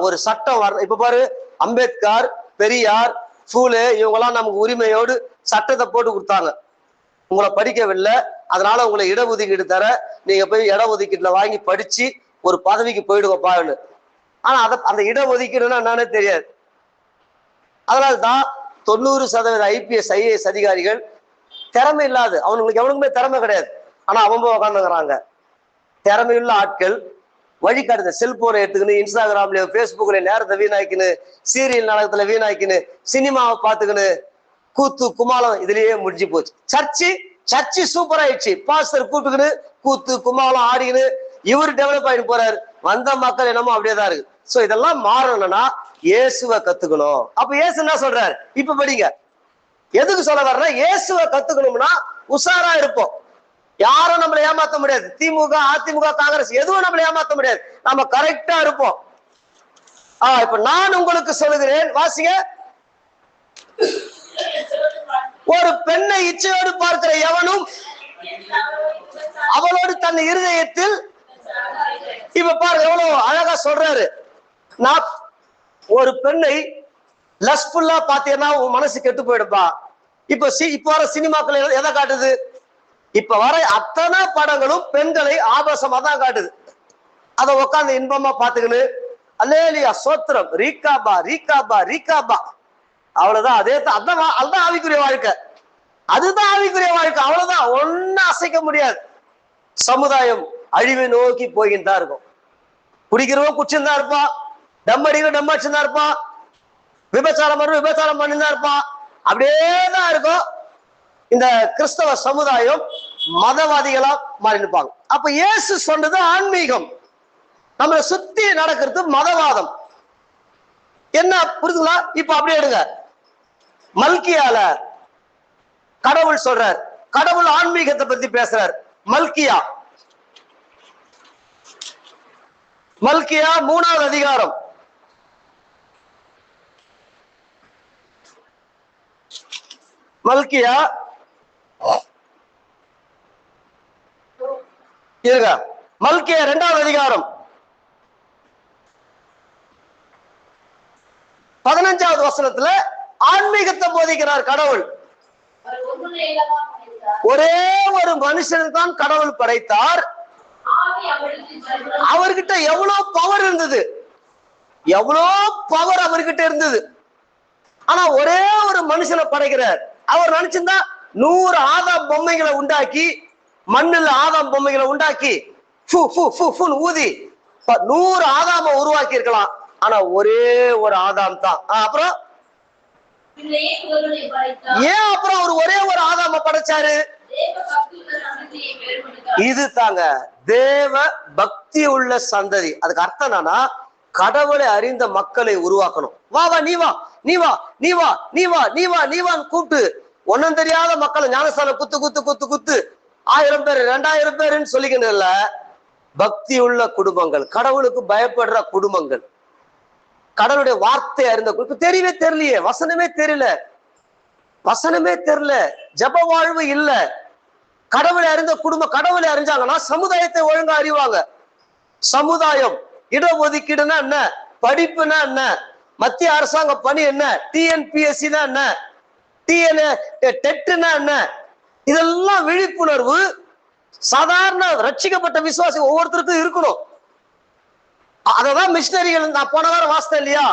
S1: ஒரு சட்டம் வர. இப்ப பாரு, அம்பேத்கர், பெரியார், ஃபூலே இவங்கெல்லாம் நமக்கு உரிமையோடு சட்டத்தை போட்டு கொடுத்தாங்க. உங்களை படிக்கவில்லை, அதனால உங்களை இடஒதுக்கீடு தர, நீங்க போய் இடஒதுக்கீட்டுல வாங்கி படிச்சு ஒரு பதவிக்கு போயிடுங்கப்பான்னு. ஆனா அந்த இடஒதுக்கீடுன்னா என்னன்னே தெரியாது. அதனால்தான் 90% IPS IAS அதிகாரிகள் திறமை இல்லாது, அவனுங்களுக்கு எவனுக்குமே திறமை கிடையாது. ஆனா அவங்க உட்காந்துங்கிறாங்க. திறமையுள்ள ஆட்கள் வழிகாட்டுத செல்போனை எடுத்துக்கின்னு, இன்ஸ்டாகிராம்லயோ பேஸ்புக்ல நேரத்தை வீணாக்கின்னு, சீரியல் நாடகத்துல வீணாக்கின்னு, சினிமாவை பார்த்துக்கின்னு, கூத்து குமாலம் இதுலயே முடிஞ்சு போச்சு. சர்ச்சு சூப்பர் ஆயிடுச்சு. பாஸ்டர் கூப்பிட்டுக்கின்னு கூத்து குமாலம் ஆடிக்கின்னு இவர் டெவலப் ஆயிட்டு போறாரு, வந்த மக்கள் என்னமோ அப்படியேதான் இருக்கு. சோ இதெல்லாம் மாறணும்னா இயேசுவை கத்துக்கணும். அப்ப இயேசு என்ன சொல்றாரு? இப்ப படிங்க. எதுக்கு சொல்ல வர்ற? இயேசுவை கத்துக்கணும்னா உஷாரா இருப்போம். யாரும் நம்மளை ஏமாத்த முடியாது. திமுக, அதிமுக, காங்கிரஸ் எதுவும் நம்மளை ஏமாத்த முடியாது. நம்ம கரெக்டா இருப்போம். இப்ப நான் உங்களுக்கு சொல்லுகிறேன், வாசிங்க. ஒரு பெண்ணை இச்சையோடு பார்க்கிற எவனும் அவளோடு தன் இருதயத்தில், இப்ப பாருங்க எவ்வளவு அழகா சொல்றாரு. நான் ஒரு பெண்ணை லஸ்ட்ஃபுல்லா பாத்தீங்கன்னா உன் மனசு கெட்டு போயிடுப்பா. இப்ப வர சினிமாக்கள் எதை காட்டுது? இப்ப வர அத்தனை படங்களும் பெண்களை ஆபாசமா தான் காட்டுது. அதை உட்காந்து இன்பமா பாத்துக்கணு, அல்லேலியா சோத்திரம், ரீகாபா ரீகாபா ரீகாபா, அவ்வளவுதான். அதுதான் ஆவிக்குரிய வாழ்க்கை. அதுதான் ஆவிக்குரிய வாழ்க்கை. அவ்வளவுதான், ஒன்னும் அசைக்க முடியாது. சமுதாயம் அழிவை நோக்கி போய்கிட்டு தான் இருக்கும். குடிக்கிறவன் குடிச்சுதான் இருப்பான், டம் அடிக்கிறவன் டம் அடிச்சுதான் இருப்பான், விபச்சாரம் பண்ணுறவன் விபச்சாரம் பண்ணிதான் இருப்பான். அப்படியேதான் இருக்கும். இந்த கிறிஸ்தவ சமுதாயம் மதவாதிகளா மாறி இருப்பாங்க. அப்ப இயேசு சொன்னது ஆன்மீகம், நம்மளை சுத்தி நடக்கிறது மதவாதம். என்ன புரிதுங்களா? இப்ப அப்படியே எடுங்க. மல்கியால கடவுள் சொல்றார், கடவுள் ஆன்மீகத்தை பத்தி பேசுறார். மல்கியா 3வது அதிகாரம். மல்கியா இருங்க. மல்கியா 2வது அதிகாரம் 15வது வசனத்துல ஆன்மீகத்தை போதிக்கிறார் கடவுள். ஒரே ஒரு மனுஷன் தான் கடவுள் படைத்தார். அவர்கிட்ட எவ்வளவு பவர் இருந்தது, எவ்வளவு பவர் அவர்கிட்ட இருந்தது. ஆனா ஒரே ஒரு மனுஷனை படைக்கிறார். அவர் நினைச்சிருந்தா 100 ஆதாம் பொம்மைகளை உண்டாக்கி, மண்ணுல ஆதாம் பொம்மைகளை உண்டாக்கி ஊதி 100 ஆதாம உருவாக்கி இருக்கலாம். ஆனா ஒரே ஒரு ஆதாம் தான். அப்புறம் ஏன் அப்புறம் அவர் ஒரே ஒரு ஆதாம படைச்சாரு? இது தாங்க தேவ பக்தி உள்ள சந்ததி. அதுக்கு அர்த்தம் என்னன்னா, கடவுளை அறிந்த மக்களை உருவாக்கணும். வா வா நீ வா நீ வா நீ வா நீ வா நீ வா நீ வான்னு கூப்பிட்டு ஒன்னும் தெரியாத மக்களை ஞானஸ்தானம் குத்து குத்து குத்து குத்து 1000 பேர் 2000 பேருன்னு சொல்லிக்கணும். இல்ல, பக்தி உள்ள குடும்பங்கள், கடவுளுக்கு பயப்படுற குடும்பங்கள், கடவுளுடைய வார்த்தை அறிந்த தெரியவே தெரியலையே, வசனமே தெரியல, வசனமே தெரியல, ஜப வாழ்வு இல்ல. கடவுளை அறிந்த குடும்பம், கடவுளை அறிஞ்சாங்கன்னா சமுதாயத்தை ஒழுங்கா அறிவாங்க. சமுதாயம் இடஒதுக்கீடுனா என்ன, படிப்புனா என்ன, மத்திய அரசாங்க பணி என்ன, டிஎன்பிஎஸ்சினா என்ன, டெட்னா என்ன, இதெல்லாம் விழிப்புணர்வு சாதாரண ரட்சிக்கப்பட்ட விசுவாசி ஒவ்வொருத்தருக்கும் இருக்கணும். அததான் மிஷினரிகள், நான் போன வாரம் வாசித்தேன் இல்லையா,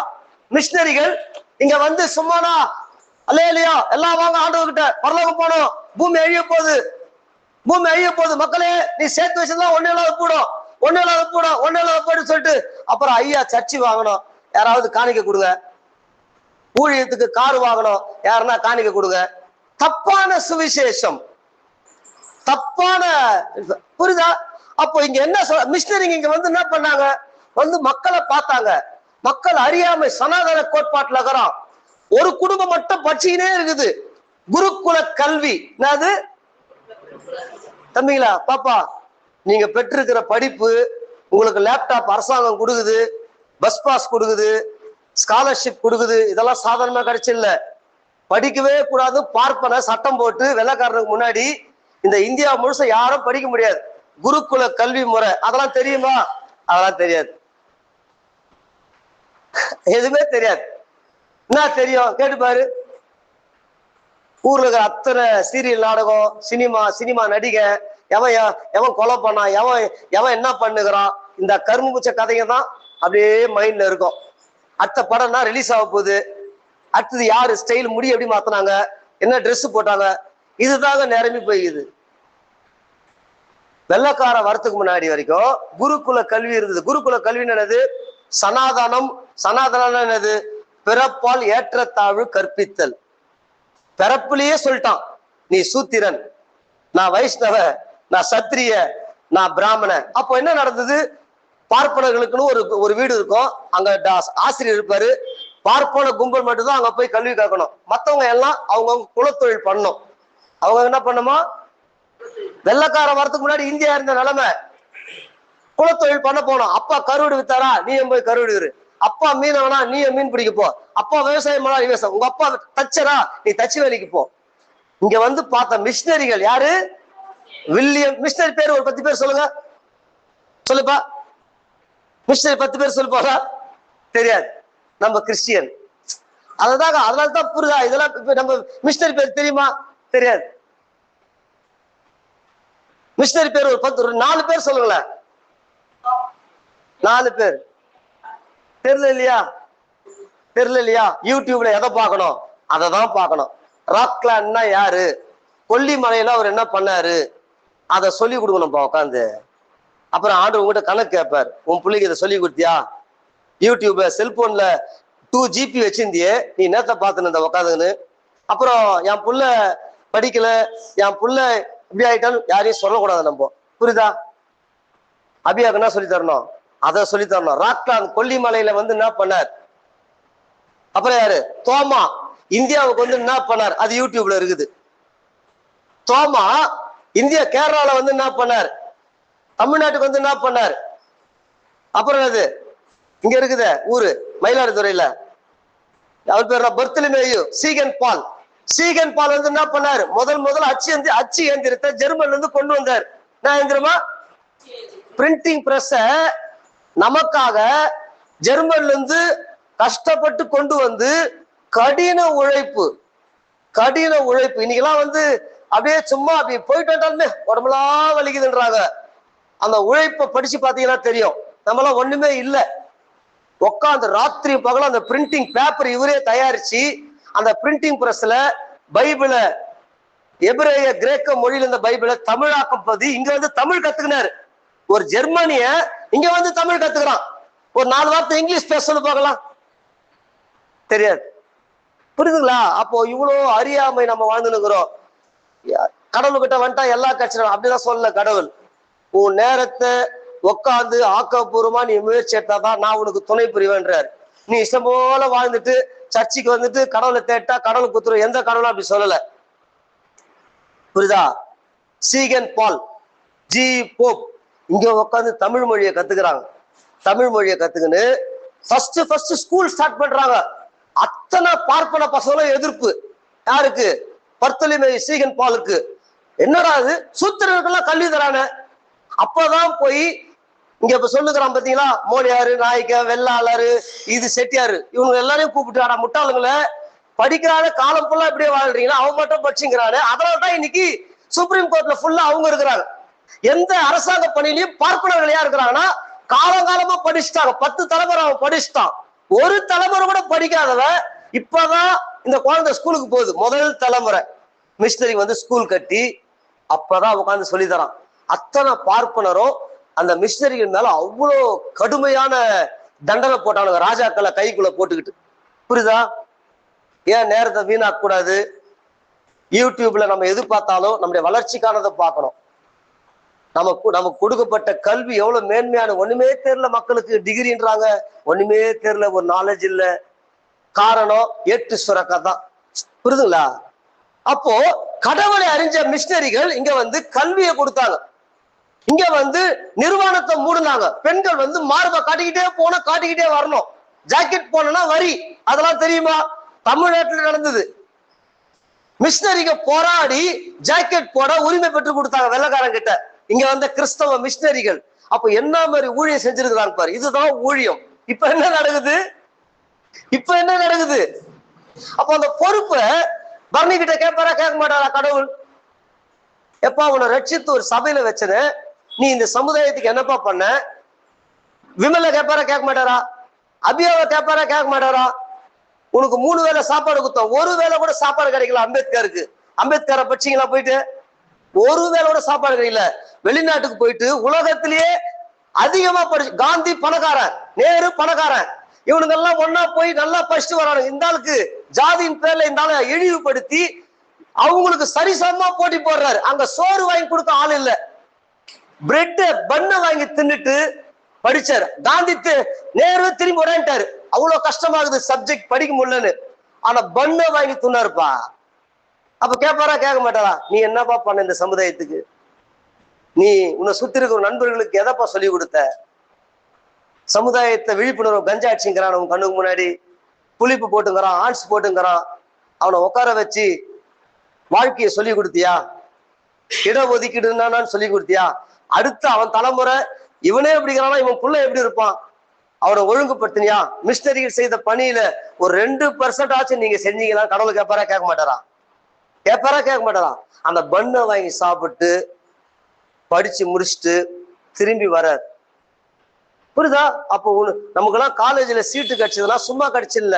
S1: மிஷினரிகள் இங்க வந்து சும்மானா அல்லேலூயா எல்லாம் வாங்க ஆண்டவர்கிட்ட, பரலோகம் போனோம், பூமி அழிய போகுது, பூமி அழிய போகுது, மக்களே நீ சேர்த்து வச்சதுதான் ஒண்ணு இல்லாத போடும், ஒண்ணு இல்லாத போடும், ஒண்ணு இல்லாத போடுன்னு சொல்லிட்டு அப்புறம் ஐயா சர்ச்சு வாங்கணும், யாராவது காணிக்க கொடுங்க, ஊழியத்துக்கு கார் வாங்கணும், யாருன்னா காணிக்க கொடுங்க. தப்பான சுவிசேஷம், தப்பான, புரியுதா? அப்போ இங்க என்ன மிஷினரிங்க இங்க வந்து என்ன பண்ணாங்க, வந்து மக்களை பார்த்தாங்க. மக்கள் அறியாமை சனாதன கோட்பாட்டுல இருக்கிறோம். ஒரு குடும்பம் மட்டும் படிச்சுக்கினே இருக்குது, குருகுல கல்வி. என்னது தம்பிங்களா, பாப்பா நீங்க பெற்றிருக்கிற படிப்பு, உங்களுக்கு லேப்டாப் அரசாங்கம் கொடுக்குது, பஸ் பாஸ் கொடுக்குது, ஸ்காலர்ஷிப் கொடுக்குது, இதெல்லாம் சாதாரணமா கிடைச்சில்ல. படிக்கவே கூடாது பார்ப்பன சட்டம் போட்டு வெள்ளைக்காரனுக்கு முன்னாடி இந்த இந்தியா முழுச யாரும் படிக்க முடியாது. குருகுல கல்வி முறை அதெல்லாம் தெரியுமா? அதெல்லாம் தெரியாது, எதுவுமே தெரியாது. என்ன தெரியும் கேட்டு பாரு. ஊர்ல இருக்கிற அத்தனை சீரியல் நாடகம், சினிமா நடிகை, எவன் கொலை பண்ணா, எவன் என்ன பண்ணுகிறான், இந்த கரும்பு பூச்ச கதைங்க தான் அப்படியே மைண்ட்ல இருக்கும். அடுத்த படம்னா ரிலீஸ் ஆக போகுது, அடுத்தது யாரு ஸ்டைல், முடி எப்படி மாத்தினாங்க, என்ன ட்ரெஸ் போட்டாங்க, இதுதாங்க நிரம்பி போயிடுது. வெள்ளக்கார வரத்துக்கு முன்னாடி வரைக்கும் குருகுல கல்வி இருந்தது. குருகுல கல்வின்னு என்னது? சனாதனம். சனாதனம் என்னது? பிறப்பால் ஏற்றத்தாழ்வு கற்பித்தல். பிறப்புலயே சொல்லிட்டான், நீ சூத்திரன், நான் வைஷ்ணவ, நான் சத்திரிய, நான் பிராமணன். அப்போ என்ன நடந்தது? பார்ப்பனர்களுக்குன்னு ஒரு வீடு இருக்கும், அங்க ஆசிரியர் இருப்பாரு. பார்ப்பன கும்பல் மட்டும்தான் அங்க போய் கல்வி கற்கணும். மத்தவங்க எல்லாம் அவங்கவுங்க குலத்தொழில் பண்ணணும். அவங்க என்ன பண்ணுமா, வெள்ளக்கார வரத்துக்கு முன்னாடி இந்தியா இருந்த நிலைமை, குலத்தொழில் பண்ண போனோம். அப்பா கருவடு வித்தாரா, நீயும் போய் கருவடு விரு. அப்பா மீனவனா, நீயும் மீன் பிடிக்க போ. அப்பா விவசாயம் பண்ணா விவசாயம். உங்க அப்பா தச்சரா, நீ தச்சு வேலைக்கு போ. இங்க வந்து பார்த்த மிஷினரிகள் யாரு? வில்லியம். மிஷினரி பேர் ஒரு 10 பேர் சொல்லுங்க, சொல்லுப்பா. மிஷினரி 10 பேர் சொல்லு போறா, தெரியாது. நம்ம கிறிஸ்டியன். அதனாலதான் புரியுதா? இதெல்லாம் நம்ம மிஷினரி பேர் தெரியுமா? தெரியாது. மிஷினரி பேர் ஒரு 4 பேர் சொல்லுங்களேன். 4 பேர் தெரியல இல்லையா? தெரியல இல்லையா? யூடியூப்ல எதை பார்க்கணும்? அதை தான் பார்க்கணும். ராக்லான்னா யாரு, கொல்லிமலையில அவர் என்ன பண்ணாரு, அதை சொல்லி கொடுக்கணும்ப்பா உட்காந்து. அப்புறம் ஆண்டு உங்ககிட்ட கணக்கு கேட்பார், உன் பிள்ளைக்கு இதை சொல்லி கொடுத்தியா? யூடியூப செல்போன்ல 2 GB வச்சிருந்தியே, நீ நேத்த பார்த்துன்னு இந்த உட்காந்துன்னு. அப்புறம் என் புள்ள படிக்கல, என் புள்ள இப்படி ஆயிட்டான்னு யாரையும் சொல்லக்கூடாது நம்ம, புரியுதா? அபியாக்கு என்ன சொல்லி தரணும்? அதை சொல்லி தரணும். ராக்லான் கொல்லிமலையில வந்து என்ன பண்ணார்? அப்புறம் யாரு? தோமா இந்தியாவுக்கு வந்து என்ன பண்ணார்? அது யூடியூப்ல இருக்குது. தோமா இந்தியா கேரளால வந்து என்ன பண்ணார்? தமிழ்நாட்டுக்கு வந்து என்ன பண்ணார்? அப்புறம் அது இங்க இருக்குது ஊரு மயிலாடுதுறையில, அவர் பேர் பர்த்தலமேயு. சீகன் பால். சீகன் பால் வந்து என்ன பண்ணார்? முதல் அச்சு இயந்திரத்தை ஜெர்மன்ல இருந்து கொண்டு வந்தார். என்ன இயந்திரமா? பிரிண்டிங் பிரஸ் நமக்காக ஜெர்மன்ல இருந்து கஷ்டப்பட்டு கொண்டு வந்து கடின உழைப்பு. இன்னைக்கெல்லாம் வந்து அப்படியே சும்மா அப்படி போயிட்டு வந்தாலுமே உடம்புலாம் வலிக்குதுன்றாங்க. அந்த உழைப்பை படிச்சு பாத்தீங்கன்னா தெரியும். நம்மளாம் ஒண்ணுமே இல்லை, உட்காந்து ராத்திரி பகலும் அந்த பிரிண்டிங் பேப்பர் இவரே தயாரிச்சு அந்த பிரிண்டிங் பிரஸ்ல பைபிளை எபிரேய கிரேக்க மொழியில இந்த பைபிளை தமிழாக்கம் பதி இங்க வந்து தமிழ் கத்துக்கினாரு. ஒரு ஜெர்மனிய இங்க வந்து தமிழ் கத்துக்கிறான். ஒரு 4 வார்த்தை இங்கிலீஷ் பேச சொல்லு பார்க்கலாம், தெரியாது. புரியுதுங்களா? அப்போ இவ்வளவு அறியாமை நம்ம வாழ்ந்துனுக்கிறோம். கடவுள்கிட்ட வந்துட்டா எல்லா கட்சியும் அப்படிதான் சொல்லல கடவுள். உன் நேரத்தை உட்காந்து ஆக்கப்பூர்வமா நீ முயற்சி எடுத்தாதான் நான் உனக்கு துணை புரிவேன்றார். நீ இஷ்டம் போல வாழ்ந்துட்டு சர்ச்சைக்கு வந்துட்டு கடவுளை தேட்டா கடவுள் குத்துரும். எந்த கடவுளும் அப்படி சொல்லல, புரியுதா? சீகன் பால், ஜி போப் இங்க உட்காந்து தமிழ் மொழியை கத்துக்கிறாங்க. தமிழ் மொழியை கத்துக்கின்னு ஃபர்ஸ்ட் ஸ்கூல் ஸ்டார்ட் பண்றாங்க. அத்தனை பார்ப்பன பசங்களும் எதிர்ப்பு. யாருக்கு? பர்த்தலிமே சீகன் பாலுக்கு. என்னடா அது, சூத்திரர்கள்லாம் கல்வி தரான. அப்பதான் போய் இங்க இப்ப சொல்லுகிறான் பாத்தீங்களா, மோடியாரு, நாய்க்க, வெள்ளாளரு, இது செட்டியாரு, இவங்க எல்லாரையும் கூப்பிட்டு ஆனா முட்டாளுங்களை படிக்கிறான காலம் ஃபுல்லா இப்படியே வாழ்றீங்களா, அவன் மட்டும் படிச்சுங்கிறானு. அதனாலதான் இன்னைக்கு சுப்ரீம் கோர்ட்ல ஃபுல்லா அவங்க இருக்கிறாங்க. எந்த அரசாங்க பணியிலையும் பார்ப்பனர்கள் யார் இருக்கிறாங்கன்னா காலங்காலமா படிச்சுட்டாங்க. 10 தலைமுறை அவன் படிச்சுட்டான். ஒரு தலைமுறை கூட படிக்காதவன் இப்பதான் இந்த குழந்தை ஸ்கூலுக்கு போகுது. முதல் தலைமுறை மிஷினரி வந்து ஸ்கூல் கட்டி அப்பதான் உட்காந்து சொல்லி தரான். அத்தனை பார்ப்பனரும் அந்த மிஷினரிகள் மேல அவ்வளோ கடுமையான தண்டனை போட்டானுங்க, ராஜாக்களை கைக்குள்ள போட்டுக்கிட்டு. புரியுதா? ஏன் நேரத்தை வீணாக்க கூடாது? யூடியூப்ல நம்ம எது பார்த்தாலும் நம்முடைய வளர்ச்சிக்கானதை பார்க்கணும். நமக்கு கொடுக்கப்பட்ட கல்வி எவ்வளவு மேன்மையான, ஒண்ணுமே தெரியல மக்களுக்கு. டிகிரின்றாங்க, ஒண்ணுமே தெரியல, ஒரு நாலேஜ் இல்ல. காரணம் ஏட்டு சுரக்கா தான். புரியுதுங்களா? அப்போ கடவுளை அறிஞ்ச மிஷினரிகள் இங்க வந்து கல்வியை கொடுத்தாங்க. இங்க வந்து நிர்வாணத்தை மூடுனாங்க. பெண்கள் வந்து மார்பை காட்டிக்கிட்டே போனா காட்டிக்கிட்டே வரணும். ஜாக்கெட் போனா வரி, அதெல்லாம் தெரியுமா? தமிழ்நாட்டில் நடந்தது. மிஷினரிங்க போராடி ஜாக்கெட் போட உரிமை பெற்று கொடுத்தாங்க வெள்ளக்காரன் கிட்ட. இங்க வந்த கிறிஸ்தவ மிஷினரிகள் அப்ப என்ன மாதிரி ஊழியம் செஞ்சிருக்கிறாங்க பாரு. இதுதான் ஊழியம். இப்ப என்ன நடக்குது? அப்ப அந்த பொறுப்பை பரணி கிட்ட கேட்பாரா, கேட்க மாட்டாரா கடவுள்? எப்பா உன்னை ரட்சித்து ஒரு சபையில வச்சது, நீ இந்த சமுதாயத்துக்கு என்னப்பா பண்ண? விமல கேட்பாரா, கேட்க மாட்டாரா? அபியாவை கேட்பாரா, கேட்க மாட்டாரா? உனக்கு 3 வேளை சாப்பாடு கொடுத்தோம், ஒரு வேளை கூட சாப்பாடு கிடைக்கல. அம்பேத்கருக்கு, அம்பேத்கரை பட்சிங்களா போயிட்டு ஒரு வேளை கூட சாப்பாடு கிடைக்கல. வெளிநாட்டுக்கு போயிட்டு உலகத்திலேயே அதிகமா படிச்சு, காந்தி பணக்காரன், நேரு பணக்காரன், இவனுங்க எல்லாம் ஒன்னா போய் நல்லா படிச்சுட்டு வரானுங்க. இந்த ஆளுக்கு ஜாதியின் பேர்ல இந்த ஆளை இழிவுபடுத்தி அவங்களுக்கு சரிசமமா போட்டி போடுறாரு. அங்க சோறு வாங்கி கொடுக்க ஆள் இல்ல. பிரெட் பண்ண வாங்கி தின்னுட்டு படிச்சாரு. காந்தி நேரு திரும்பி உடன்ட்டாரு. அவ்வளவு கஷ்டமாகுது சப்ஜெக்ட் படிக்க முடியலன்னு. ஆனா பண்ண வாங்கி தின்னாருப்பா. அப்ப கேட்பாரா கேட்க மாட்டாரா? நீ என்னப்பா பண்ண இந்த சமுதாயத்துக்கு? நீ உன்னை சுத்தி இருக்கிற நண்பர்களுக்கு எதப்பா சொல்லி கொடுத்த? சமுதாயத்தை விழிப்புணர்வு கஞ்சா அடிச்சுங்கிறான் அவன் கண்ணுக்கு முன்னாடி, புளிப்பு போட்டுங்கிறான், ஆன்ஸ் போட்டுங்கிறான். அவனை உட்கார வச்சு வாழ்க்கையை சொல்லி கொடுத்தியா? இடஒதுக்கீடுன்னு சொல்லி கொடுத்தியா? அடுத்து அவன் தலைமுறை இவனே எப்படிங்கிறானா இவன் புள்ள எப்படி இருப்பான்? அவனை ஒழுங்குபடுத்தினியா? மிஷினரிகள் செய்த பணியில ஒரு 2% ஆச்சு நீங்க செஞ்சீங்களா? கடவுள் கேட்பாரா கேட்க மாட்டாரா? கேட்பாரா கேட்க மாட்டாரா? அந்த பண்ணை வாங்கி சாப்பிட்டு படிச்சு முடிச்சுட்டு திரும்பி வரார். புரியுதா? அப்போ நமக்கெல்லாம் காலேஜ்ல சீட்டு கிடைச்சதுன்னா சும்மா கிடைச்சில்ல,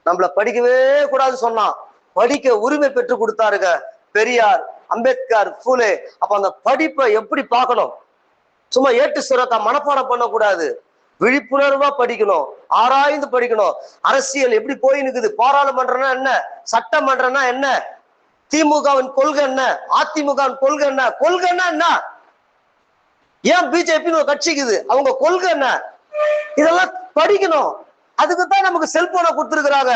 S1: நம்மள படிக்கவே கூடாதுன்னு சொன்னான். படிக்க உரிமை பெற்று கொடுத்தாருங்க பெரியார், அம்பேத்கர், பூலே. அப்ப அந்த படிப்பை எப்படி பார்க்கணும்? சும்மா ஏட்டு சுரக்கா மனப்பாடம் பண்ணக்கூடாது. விழிப்புணர்வா படிக்கணும், ஆராய்ந்து படிக்கணும். அரசியல் எப்படி போயினுக்குது, பாராளுமன்றம்னா என்ன, சட்டமன்றம்னா என்ன, திமுகவின் கொள்கை என்ன, அதிமுகவின் கொள்கை என்ன, கொள்கைன்னா என்ன, ஏன் பிஜேபின்னு ஒரு கட்சிக்குது, அவங்க கொள்கை என்ன, இதெல்லாம் படிக்கணும். அதுக்குதான் நமக்கு செல்போனை கொடுத்துருக்குறாங்க.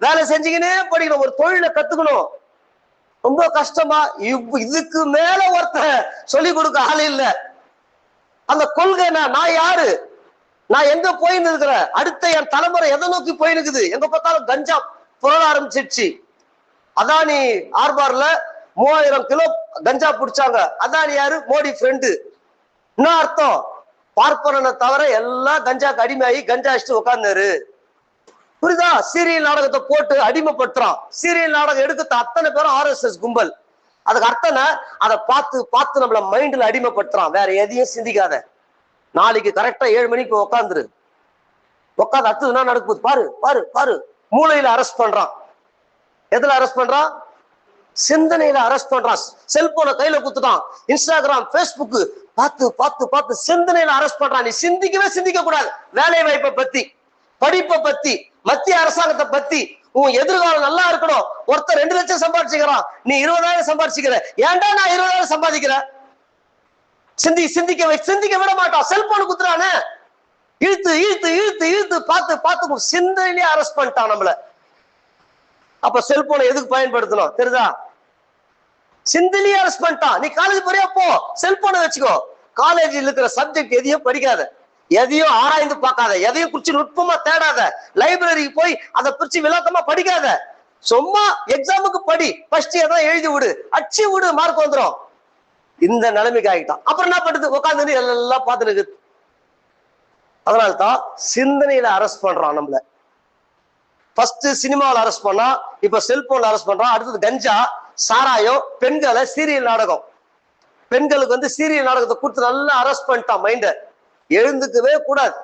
S1: வேலை செஞ்சுக்கினே படிக்கணும், ஒரு தொழிலை கத்துக்கணும். ரொம்ப கஷ்டமா இதுக்கு மேல ஒருத்தர் சொல்லி கொடுக்க ஆள் இல்ல. அந்த கொள்கை நான் யாரு, நான் எங்க போயின்னு இருக்கிறேன், அடுத்த என் தலைமுறை எதை நோக்கி போயினுக்குது, எங்க பார்த்தாலும் கஞ்சா புரள ஆரம்பிச்சிருச்சு. அதானி ஆர்பார்ல 3000 கிலோ கஞ்சா பிடிச்சாங்க. அதானி யாரு? மோடி ஃப்ரெண்டு. என்ன அர்த்தம்? பார்ப்பனனை தவிர எல்லாம் கஞ்சாக்கு அடிமையாகி கஞ்சா அடிச்சுட்டு உட்கார்ந்தாரு. புரியுதா? சீரியல் நாடகத்தை போட்டு அடிமைப்படுத்துறான். சீரியல் நாடகம் எடுக்க அத்தனை பேரும் RSS கும்பல். அதுக்கு அர்த்தம் அதை பார்த்து பார்த்து நம்மள மைண்ட்ல அடிமைப்படுத்துறான். வேற எதையும் சிந்திக்காத, நாளைக்கு கரெக்டா 7 மணிக்கு உட்காந்துரு. உட்காந்து அடுத்ததுன்னா நடக்குது பாரு பாரு பாரு. மூளையில அரெஸ்ட் பண்றான். எதுல அரெஸ்ட் பண்றான்? சிந்தனையில அரெஸ்ட் பண்றான். செல்போனை கையில குத்துட்டான். இன்ஸ்டாகிராம், பேஸ்புக் பார்த்து பார்த்து பார்த்து சிந்தனையில அரெஸ்ட் பண்றான். நீ சிந்திக்கவே சிந்திக்க கூடாது. வேலை வாய்ப்பை பத்தி, படிப்பை பத்தி, மத்திய அரசாங்கத்தை பத்தி, உன் எதிர்காலம் நல்லா இருக்கணும். ஒருத்தர் 2 லட்சம் சம்பாதிச்சுக்கிறான், நீ 20,000 சம்பாதிச்சுக்கிற. ஏன்டா நான் 20,000 சம்பாதிக்கிறேன்? சிந்திக்க விட மாட்டான். செல்போனு குத்துறானே, இழுத்து இழுத்து இழுத்து இழுத்து பார்த்து பார்த்து சிந்தனையிலேயே அரெஸ்ட் பண்ணிட்டான் நம்மள. அப்ப செல்போனை எதுக்கு பயன்படுத்தணும் தெரியுதா? சிந்தனையே அரெஸ்ட் பண்ணிட்டான். நீ காலேஜ் போறியா, போ, செல்போனை வச்சுக்கோ. காலேஜில் இருக்கிற சப்ஜெக்ட் எதையும் படிக்காத, எதையும் ஆராய்ந்து பார்க்காத, எதையும் குறிச்சு நுட்பமா தேடாத, லைப்ரரிக்கு போய் அதை பிரிச்சு விளக்கமா படிக்காத. சும்மா எக்ஸாமுக்கு படி, ஃபர்ஸ்ட் எதாவது எழுதி விடு, அச்சு விடு, மார்க் வந்துடும். இந்த நிலைமைக்கு ஆகிட்டான். அப்புறம் என்ன பண்ணுறது? உட்காந்து எல்லாம் பார்த்துருக்கு. அதனால்தான் சிந்தனையில அரெஸ்ட் பண்றான் நம்மள. ஃபர்ஸ்ட் சினிமாவில் அரெஸ்ட் பண்ணா, இப்ப செல்போன்ல அரெஸ்ட் பண்றான். அடுத்தது கஞ்சா, சாராயம், பெண்களை சீரியல் நாடகம். பெண்களுக்கு வந்து சீரியல் நாடகத்தை கொடுத்து நல்லா அரெஸ்ட் பண்ணிட்டான் மைண்ட. எழுந்துக்கவே கூடாது.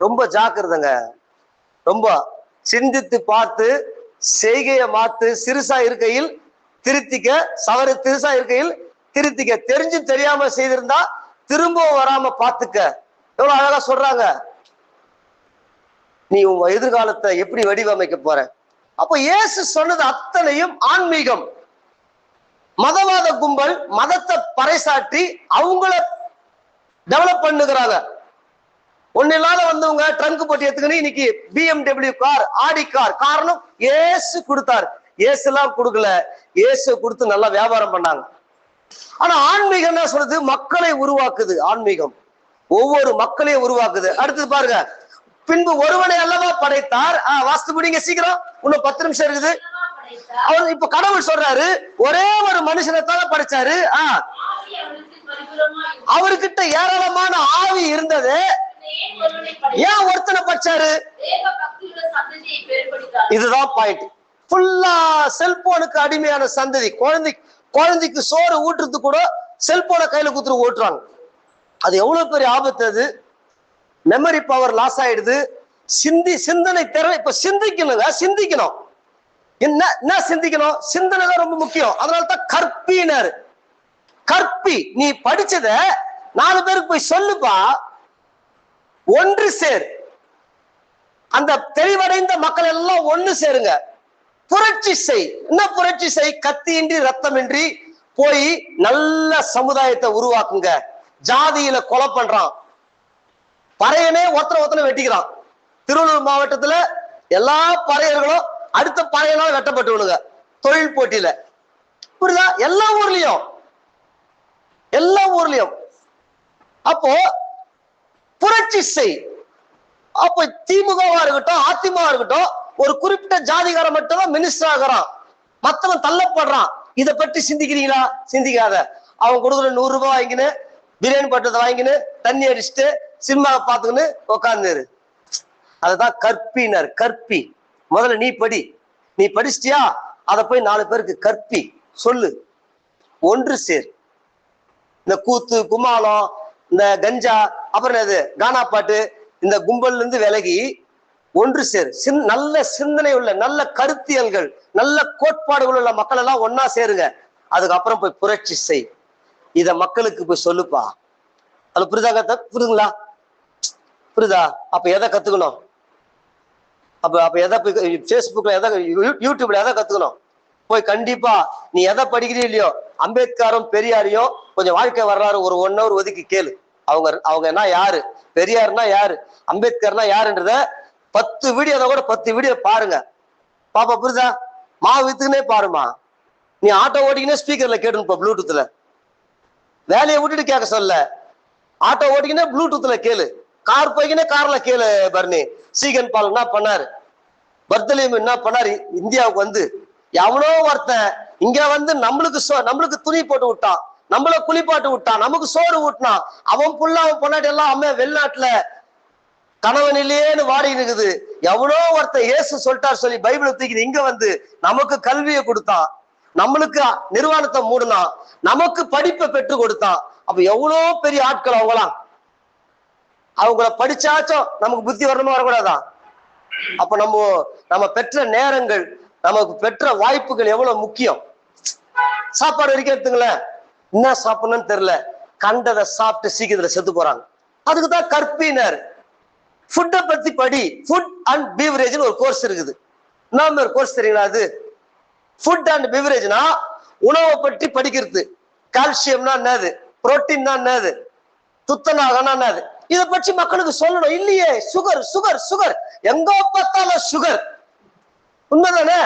S1: ரொம்ப ஜாக்கிரதைங்க. ரொம்ப சிந்தித்து பார்த்து செய்கையை மாத்து. சிறுசா இருக்கையில் திருத்திக்க, சவறு திருசா இருக்கையில் திருத்திக்க. தெரிஞ்சு தெரியாம செய்திருந்தா திரும்ப வராம பாத்துக்க. எவ்வளவு அழகா சொல்றாங்க. நீ உன் எதிர்காலத்தை எப்படி வடிவமைக்க போற? அப்ப இயேசு சொன்னது அத்தனையும் ஆன்மீகம். மதவாத கும்பல் மதத்தை பறைசாற்றி அவங்கள டெவலப் பண்ணுகிறாங்க. ஒன்னு இல்லாத வந்தவங்க ட்ரங்க் போட்டு எடுத்துக்கணும். இன்னைக்கு BMW கார், ஆடி கார். காரணம் இயேசு கொடுத்தார். இயேசு எல்லாம் கொடுக்கல, இயேசு கொடுத்து நல்லா வியாபாரம் பண்ணாங்க. ஆனா ஆன்மீகம் என்ன சொல்றது? மக்களை உருவாக்குது. ஆன்மீகம் ஒவ்வொரு மக்களையும் உருவாக்குது. அடுத்தது பாருங்க, பின்பு ஒருவனை அல்லவா படைத்தார். வாஸ்து முடிங்க சீக்கிரம், இன்னும் 10 நிமிஷம் இருக்குது. அவர் இப்ப கடவுள் சொல்றாரு, ஒரே ஒரு மனுஷனை தான் படைச்சாரு. அவர்கிட்ட ஏராளமான ஆவி இருந்தது, ஏன் ஒருத்தனை படைச்சாரு? இதுதான் பாயிண்ட். ஃபுல்லா செல்போனுக்கு அடிமையான சந்ததி. குழந்தைக்கு சோறு ஊட்டுறது கூட செல்போனை கையில குத்துட்டு ஓட்டுறாங்க. அது எவ்வளவு பெரிய ஆபத்து. அது மெமரி பவர் லாஸ் ஆயிடுது. சிந்தனை திறன். இப்ப சிந்திக்கணும். என்ன சிந்திக்கணும்? சிந்தனை தான் ரொம்ப முக்கியம். அதனால்தான் கற்பினர். கற்பி, நீ படிச்சத 4 பேருக்கு போய் சொல்லுப்பா, ஒன்று சேர். அந்த தெளிவடைந்த மக்கள் எல்லாம் ஒண்ணு சேருங்க. புரட்சி செய். என்ன புரட்சி செய்? கத்தியின்றி ரத்தமின்றி போய் நல்ல சமுதாயத்தை உருவாக்குங்க. ஜாதியில கொலை பண்றான், பறையனே ஒருத்தனை வெட்டிக்கிறான். திருவள்ளூர் மாவட்டத்துல எல்லா பறையர்களும் அடுத்த பறையனால வெட்டப்பட்டுவனுங்க தொழில் போட்டியில. புரியுதா? எல்லா ஊர்லயும். அப்போ புரட்சி செய். அப்போ திமுகவா இருக்கட்டும், அதிமுக இருக்கட்டும், ஒரு குறிப்பிட்ட ஜாதிகாரம் மட்டும் தான் மினிஸ்டர் ஆகிறான், மத்தவன் தள்ளப்படுறான். இதை பற்றி சிந்திக்கிறீங்களா? சிந்திக்காத. அவன் கொடுக்குற 100 ரூபாய் வாங்கின்னு, பிரியாணி பட்டத்தை வாங்கின்னு, தண்ணி அடிச்சுட்டு சினிமாவை பார்த்துக்கின்னு உக்காந்துரு. அதுதான் கற்பினர். கற்பி. முதல்ல நீ படி. நீ படிச்சிட்டியா? அதை போய் 4 பேருக்கு கற்பி, சொல்லு, ஒன்று சேர். இந்த கூத்து கும்மாளம், இந்த கஞ்சா, அப்புறம் இது கானா பாட்டு, இந்த கும்பல்ல இருந்து விலகி ஒன்று சேர். நல்ல சிந்தனை உள்ள, நல்ல கருத்தியல்கள், நல்ல கோட்பாடுகள் உள்ள மக்கள் எல்லாம் ஒன்னா சேருங்க. அதுக்கப்புறம் போய் புரட்சி செய். இத மக்களுக்கு போய் சொல்லுப்பா. அது புரியுதா? புரியுதுங்களா? புரியுதா? அப்ப எதை கத்துக்கணும்? அப்ப எதை பேஸ்புக்ல, எதை யூடியூப்ல எதை கத்துக்கணும்? போய் கண்டிப்பா நீ எதை படிக்கிறீ இல்லையோ, அம்பேத்கரும் பெரியாரையும் கொஞ்சம் வாழ்க்கை வரலாறு ஒரு 1 hour ஒதுக்கி கேளு. அவங்க என்ன யாரு, பெரியார்னா யாரு, அம்பேத்கர்னா யாருன்றத 10 வீடியோ கூட 10 வீடியோ பாருங்க. பாப்பா புரியுதா? மாவு வித்துக்குனே பாருமா. நீ ஆட்டோ ஓட்டிக்கினே ஸ்பீக்கர்ல கேட்டுப்பா, ப்ளூடூத்ல. வேலையை விட்டுட்டு கேட்க சொல்ல, ஆட்டோ ஓட்டிக்கினே ப்ளூடூத்ல கேளு. கார் போய்க்கினே கார்ல கேளு. பர்னி சீகன் பால் என்ன பண்ணாரு, பர்தலியம் என்ன பண்ணாரு, இந்தியாவுக்கு வந்து எவனோ ஒருத்தன் இங்க வந்து நம்மளுக்கு துணி போட்டு விட்டான், நம்மள குளிப்பாட்டு விட்டான், நமக்கு சோறு ஊட்டினான். அவன் புள்ள அவன் பொண்டாட்டி எல்லாம் அம்மா வெளிநாட்டுல கணவன் இல்லையேன்னு வாடி இருக்குது. எவ்வளோ ஒருத்தன் இயேசு சொல்லிட்டார் சொல்லி பைபிளை தூக்கி இங்க வந்து நமக்கு கல்வியை கொடுத்தான், நம்மளுக்கு நிர்வாணத்தை மூடினான், நமக்கு படிப்பை பெற்று கொடுத்தான். அப்ப எவ்வளோ பெரிய ஆட்கள் அவங்களாம். அவங்கள படிச்சாச்சும் நமக்கு புத்தி வரணுமா வரக்கூடாதா? அப்ப நம்ம பெற்ற நேரங்கள், நமக்கு பெற்ற வாய்ப்புகள் எவ்வளவு முக்கியம். சாப்பாடு வரைக்கும் எடுத்துங்களேன், என்ன சாப்பிடணும்னு தெரியல, கண்டதை சாப்பிட்டு சீக்கிரத்துல செத்து போறாங்க. அதுக்குதான் கற்பினர். ஃபுட்டை பத்தி படி. ஃபுட் அண்ட் பீவரேஜ்னு ஒரு கோர்ஸ் இருக்குது. என்ன ஒரு கோர்ஸ் தெரியுங்களா? அது ஃபுட் அண்ட் பீவரேஜ்னா உணவை பற்றி படிக்கிறது. கால்சியம்னா என்னது, புரோட்டீன்னா என்னது, துத்தநாகம்னா என்னது, இதை பற்றி மக்களுக்கு சொல்லணும். இல்லையே, சுகர் சுகர் சுகர், எங்க பார்த்தாலும் சுகர். உண்மைதானே?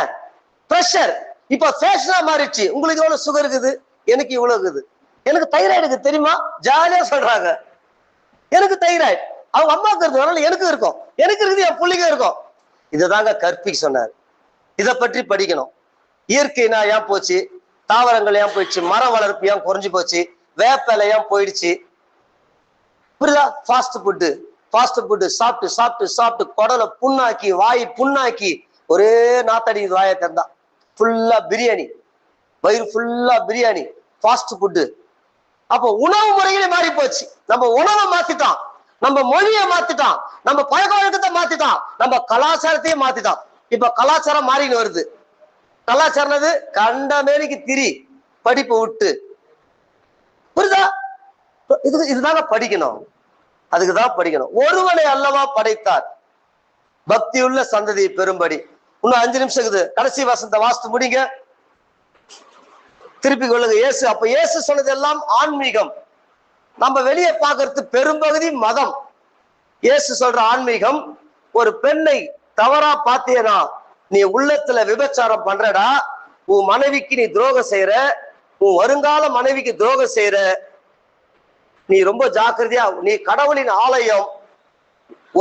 S1: பிரஷர் இப்ப ஃபேஷனா மாறிடுச்சு. உங்களுக்கு எவ்வளவு சுகர் இருக்குது, எனக்கு இவ்வளவு இருக்குது. எனக்கு தைராய்டு தெரியுமா? ஜாலியா சொல்றாங்க எனக்கு தைராய்டு. அவங்க அம்மாவுக்கு இருக்கிறதுனால எனக்கு இருக்கும், எனக்கு இருக்குது, என் பிள்ளைங்க இருக்கும். இதுதாங்க கற்பிக்க சொன்னார். இதை பற்றி படிக்கணும். இயற்கைனா ஏன் போச்சு, தாவரங்கள் ஏன் போயிடுச்சு, மர வளர்ப்பு ஏன் குறைஞ்சு போச்சு, வேப்பலை ஏன் போயிடுச்சு. புரியுதா? ஃபாஸ்ட் ஃபுட்டு சாப்பிட்டு சாப்பிட்டு சாப்பிட்டு குடலை புண்ணாக்கி, வாய் புண்ணாக்கி, ஒரே நாத்தடி வாயை திறந்தா ஃபுல்லா பிரியாணி, வயிறு ஃபுல்லா பிரியாணி, ஃபாஸ்ட் ஃபுட்டு. அப்போ உணவு முறைகளே மாறி போச்சு. நம்ம உணவை மாத்திட்டோம், நம்ம மொழியை மாத்திட்டோம், நம்ம பழக்க வழக்கத்தை மாத்திட்டோம், நம்ம கலாச்சாரத்தையும் மாத்திட்டோம். இப்ப கலாச்சாரம் மாறின்னு வருது. கலாச்சாரம் கண்ட மேனிக்கு திரி படிப்பு விட்டு. புரியுதா? இதுதாங்க படிக்கணும். அதுக்குதான் படிக்கணும். ஒருவனை அல்லவா படைத்தார் பக்தியுள்ள சந்ததியை பெரும்படி. இன்னும் 5 நிமிஷம் இருக்குது. கடைசி வசனத்தை வாசித்து முடிங்க, திருப்பி கொள்ளுங்க. இயேசு அப்ப இயேசு சொன்னது எல்லாம் ஆன்மீகம். நம்ம வெளியே பார்க்கறது பெரும்பகுதி மதம். இயேசு சொல்ற ஆன்மீகம், ஒரு பெண்ணை தவறா பாத்தியனா நீ உள்ளத்துல விபச்சாரம் பண்றடா, உன் மனைவிக்கு நீ துரோகம் செய்யற, உன் வருங்கால மனைவிக்கு துரோகம் செய்யற, நீ ரொம்ப ஜாக்கிரதையா. நீ கடவுளின் ஆலயம்.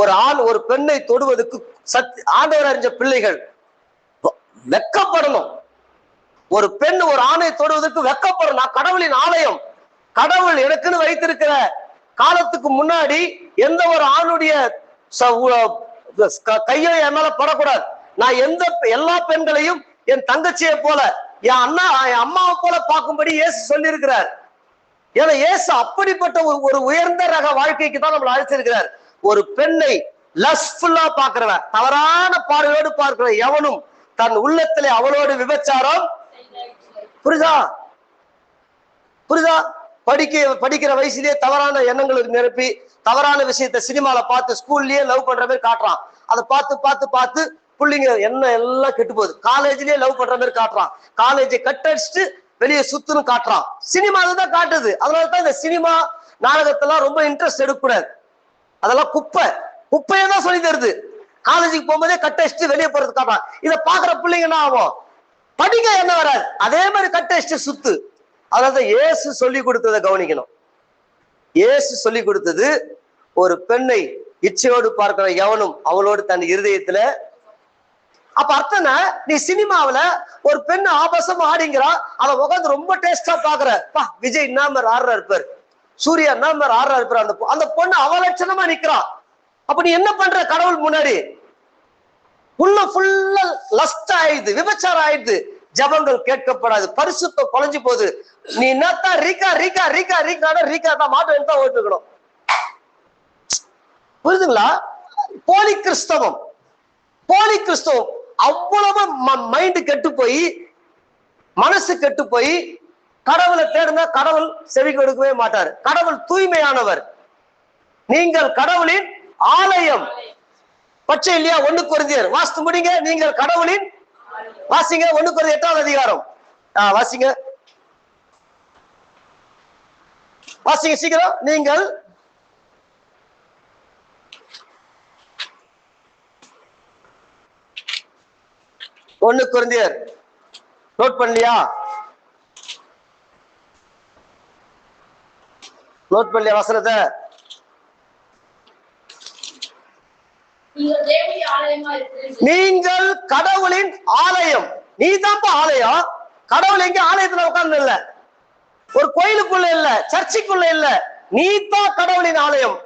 S1: ஒரு ஆண் ஒரு பெண்ணை தொடுவதற்கு ஆண்டவர் அறிஞ்ச பிள்ளைகள் வெக்கப்படணும். ஒரு பெண் ஒரு ஆணை தொடுவதற்கு வெக்கப்படணும். நான் கடவுளின் ஆலயம், கடவுள் எனக்குன்னு வைத்திருக்கிற காலத்துக்கு முன்னாடி எந்த ஒரு ஆணுடைய கையோ என் மேல படக்கூடாது. நான் எல்லா பெண்களையும் என் தங்கச்சியை போல, என் அம்மாவை போல பார்க்கும்படி இயேசு சொல்லி இருக்கிறார். ஏன்னா இயேசு அப்படிப்பட்ட ஒரு உயர்ந்த ரக வாழ்க்கைக்கு தான் நம்மளை அழைச்சிருக்கிறார். ஒரு பெண்ணை லஸ்ஃபுல்லா பார்க்கிறவன், தவறான பார்வையோடு பார்க்கிற எவனும் தன் உள்ளத்திலே அவளோடு விபச்சாரம். புரியுதா? படிக்கிற வயசுலயே தவறான எண்ணங்களுக்கு நிரப்பி தவறான விஷயத்த சினிமால பார்த்து ஸ்கூல்லயே லவ் பண்ற மாதிரி காட்டுறான். அதை பார்த்து பிள்ளைங்க என்ன எல்லாம் கெட்டு போகுது. காலேஜ்லயே லவ் பண்ற மாதிரி காட்டுறான். காலேஜை கட்டடிச்சுட்டு வெளியே சுத்துன்னு காட்டுறான். சினிமா தான் காட்டுது. அதனாலதான் இந்த சினிமா நாடகத்தெல்லாம் ரொம்ப இன்ட்ரெஸ்ட் எடுக்கக்கூடாது. அதெல்லாம் குப்பையை தான் சொல்லி தருது. காலேஜுக்கு போகும்போதே கட்டடிச்சுட்டு வெளியே போறது காட்டுறான். இதை பாக்குற பிள்ளைங்க என்ன ஆகும்? படிக்க என்ன வராது. அதே மாதிரி கட்டடிச்சுட்டு சுத்து. அதாவது இயேசு சொல்லி கொடுத்ததை கவனிக்கணும். இயேசு சொல்லி கொடுத்தது, ஒரு பெண்ணை இச்சையோடு பார்க்கிற எவனும் அவளோடு தன் இருதயத்துல. அப்ப அர்த்தம், நீ சினிமாவில ஒரு பெண் ஆபாசமா ஆடிங்கிறா, அதை உட்காந்து ரொம்ப டேஸ்டா பாக்குற. விஜய் என்ன மாதிரி ஆடுறா இருப்பாரு, சூர்யா என்ன மாதிரி ஆடுறா இருப்பாரு, அந்த பொண்ணு அவலட்சணமா நிக்கிறான். அப்ப நீ என்ன பண்ற? கடவுள் முன்னாடி உள்ள ஃபுல்லா லஸ்ட் ஆயிடுது, விபச்சாரம் ஆயிடுது, ஜபங்கள் கேட்கப்படாது, பரிசுத்தம் குறைஞ்சு போகுது. நீ என்னத்தான் ரீகா ரீகா ரீகா ரீகா ரீகா தான் மாட்டு தான் ஓட்டுக்கணும். புரியுதுங்களா? போலி கிறிஸ்தவம், போலி கிறிஸ்தவம் அவ்வளவு மைண்ட் கெட்டு போய், மனசு கெட்டு போய், கடவுளை தேடுனா கடவுள் செவி கொடுக்கவே மாட்டார். கடவுள் தூய்மையானவர். நீங்கள் கடவுளின் ஆலயம். பச்சை இல்லையா? 1 கொரிந்தியர் வாசித்து முடிங்க. நீங்கள் கடவுளின், வாசிங்க 1 கொரிந்தியர் 8ஆம் அதிகாரம். வாசிங்க வாசிங்க சீக்கிரம். நீங்கள் 1 கொரிந்தியர் நோட் பண்ணலையா? நோட் பண்ணலையா வசனத்தை? நீங்கள் கடவுளின் ஆலயம். நீ தான்ப்பா ஆலயம். கடவுள் எங்க ஆலயத்துல உட்கார்ந்து இல்ல, ஒரு கோயிலுக்குள்ள இல்ல, சர்ச்சுக்குள்ள இல்ல, நீ தான் கடவுளின் ஆலயம்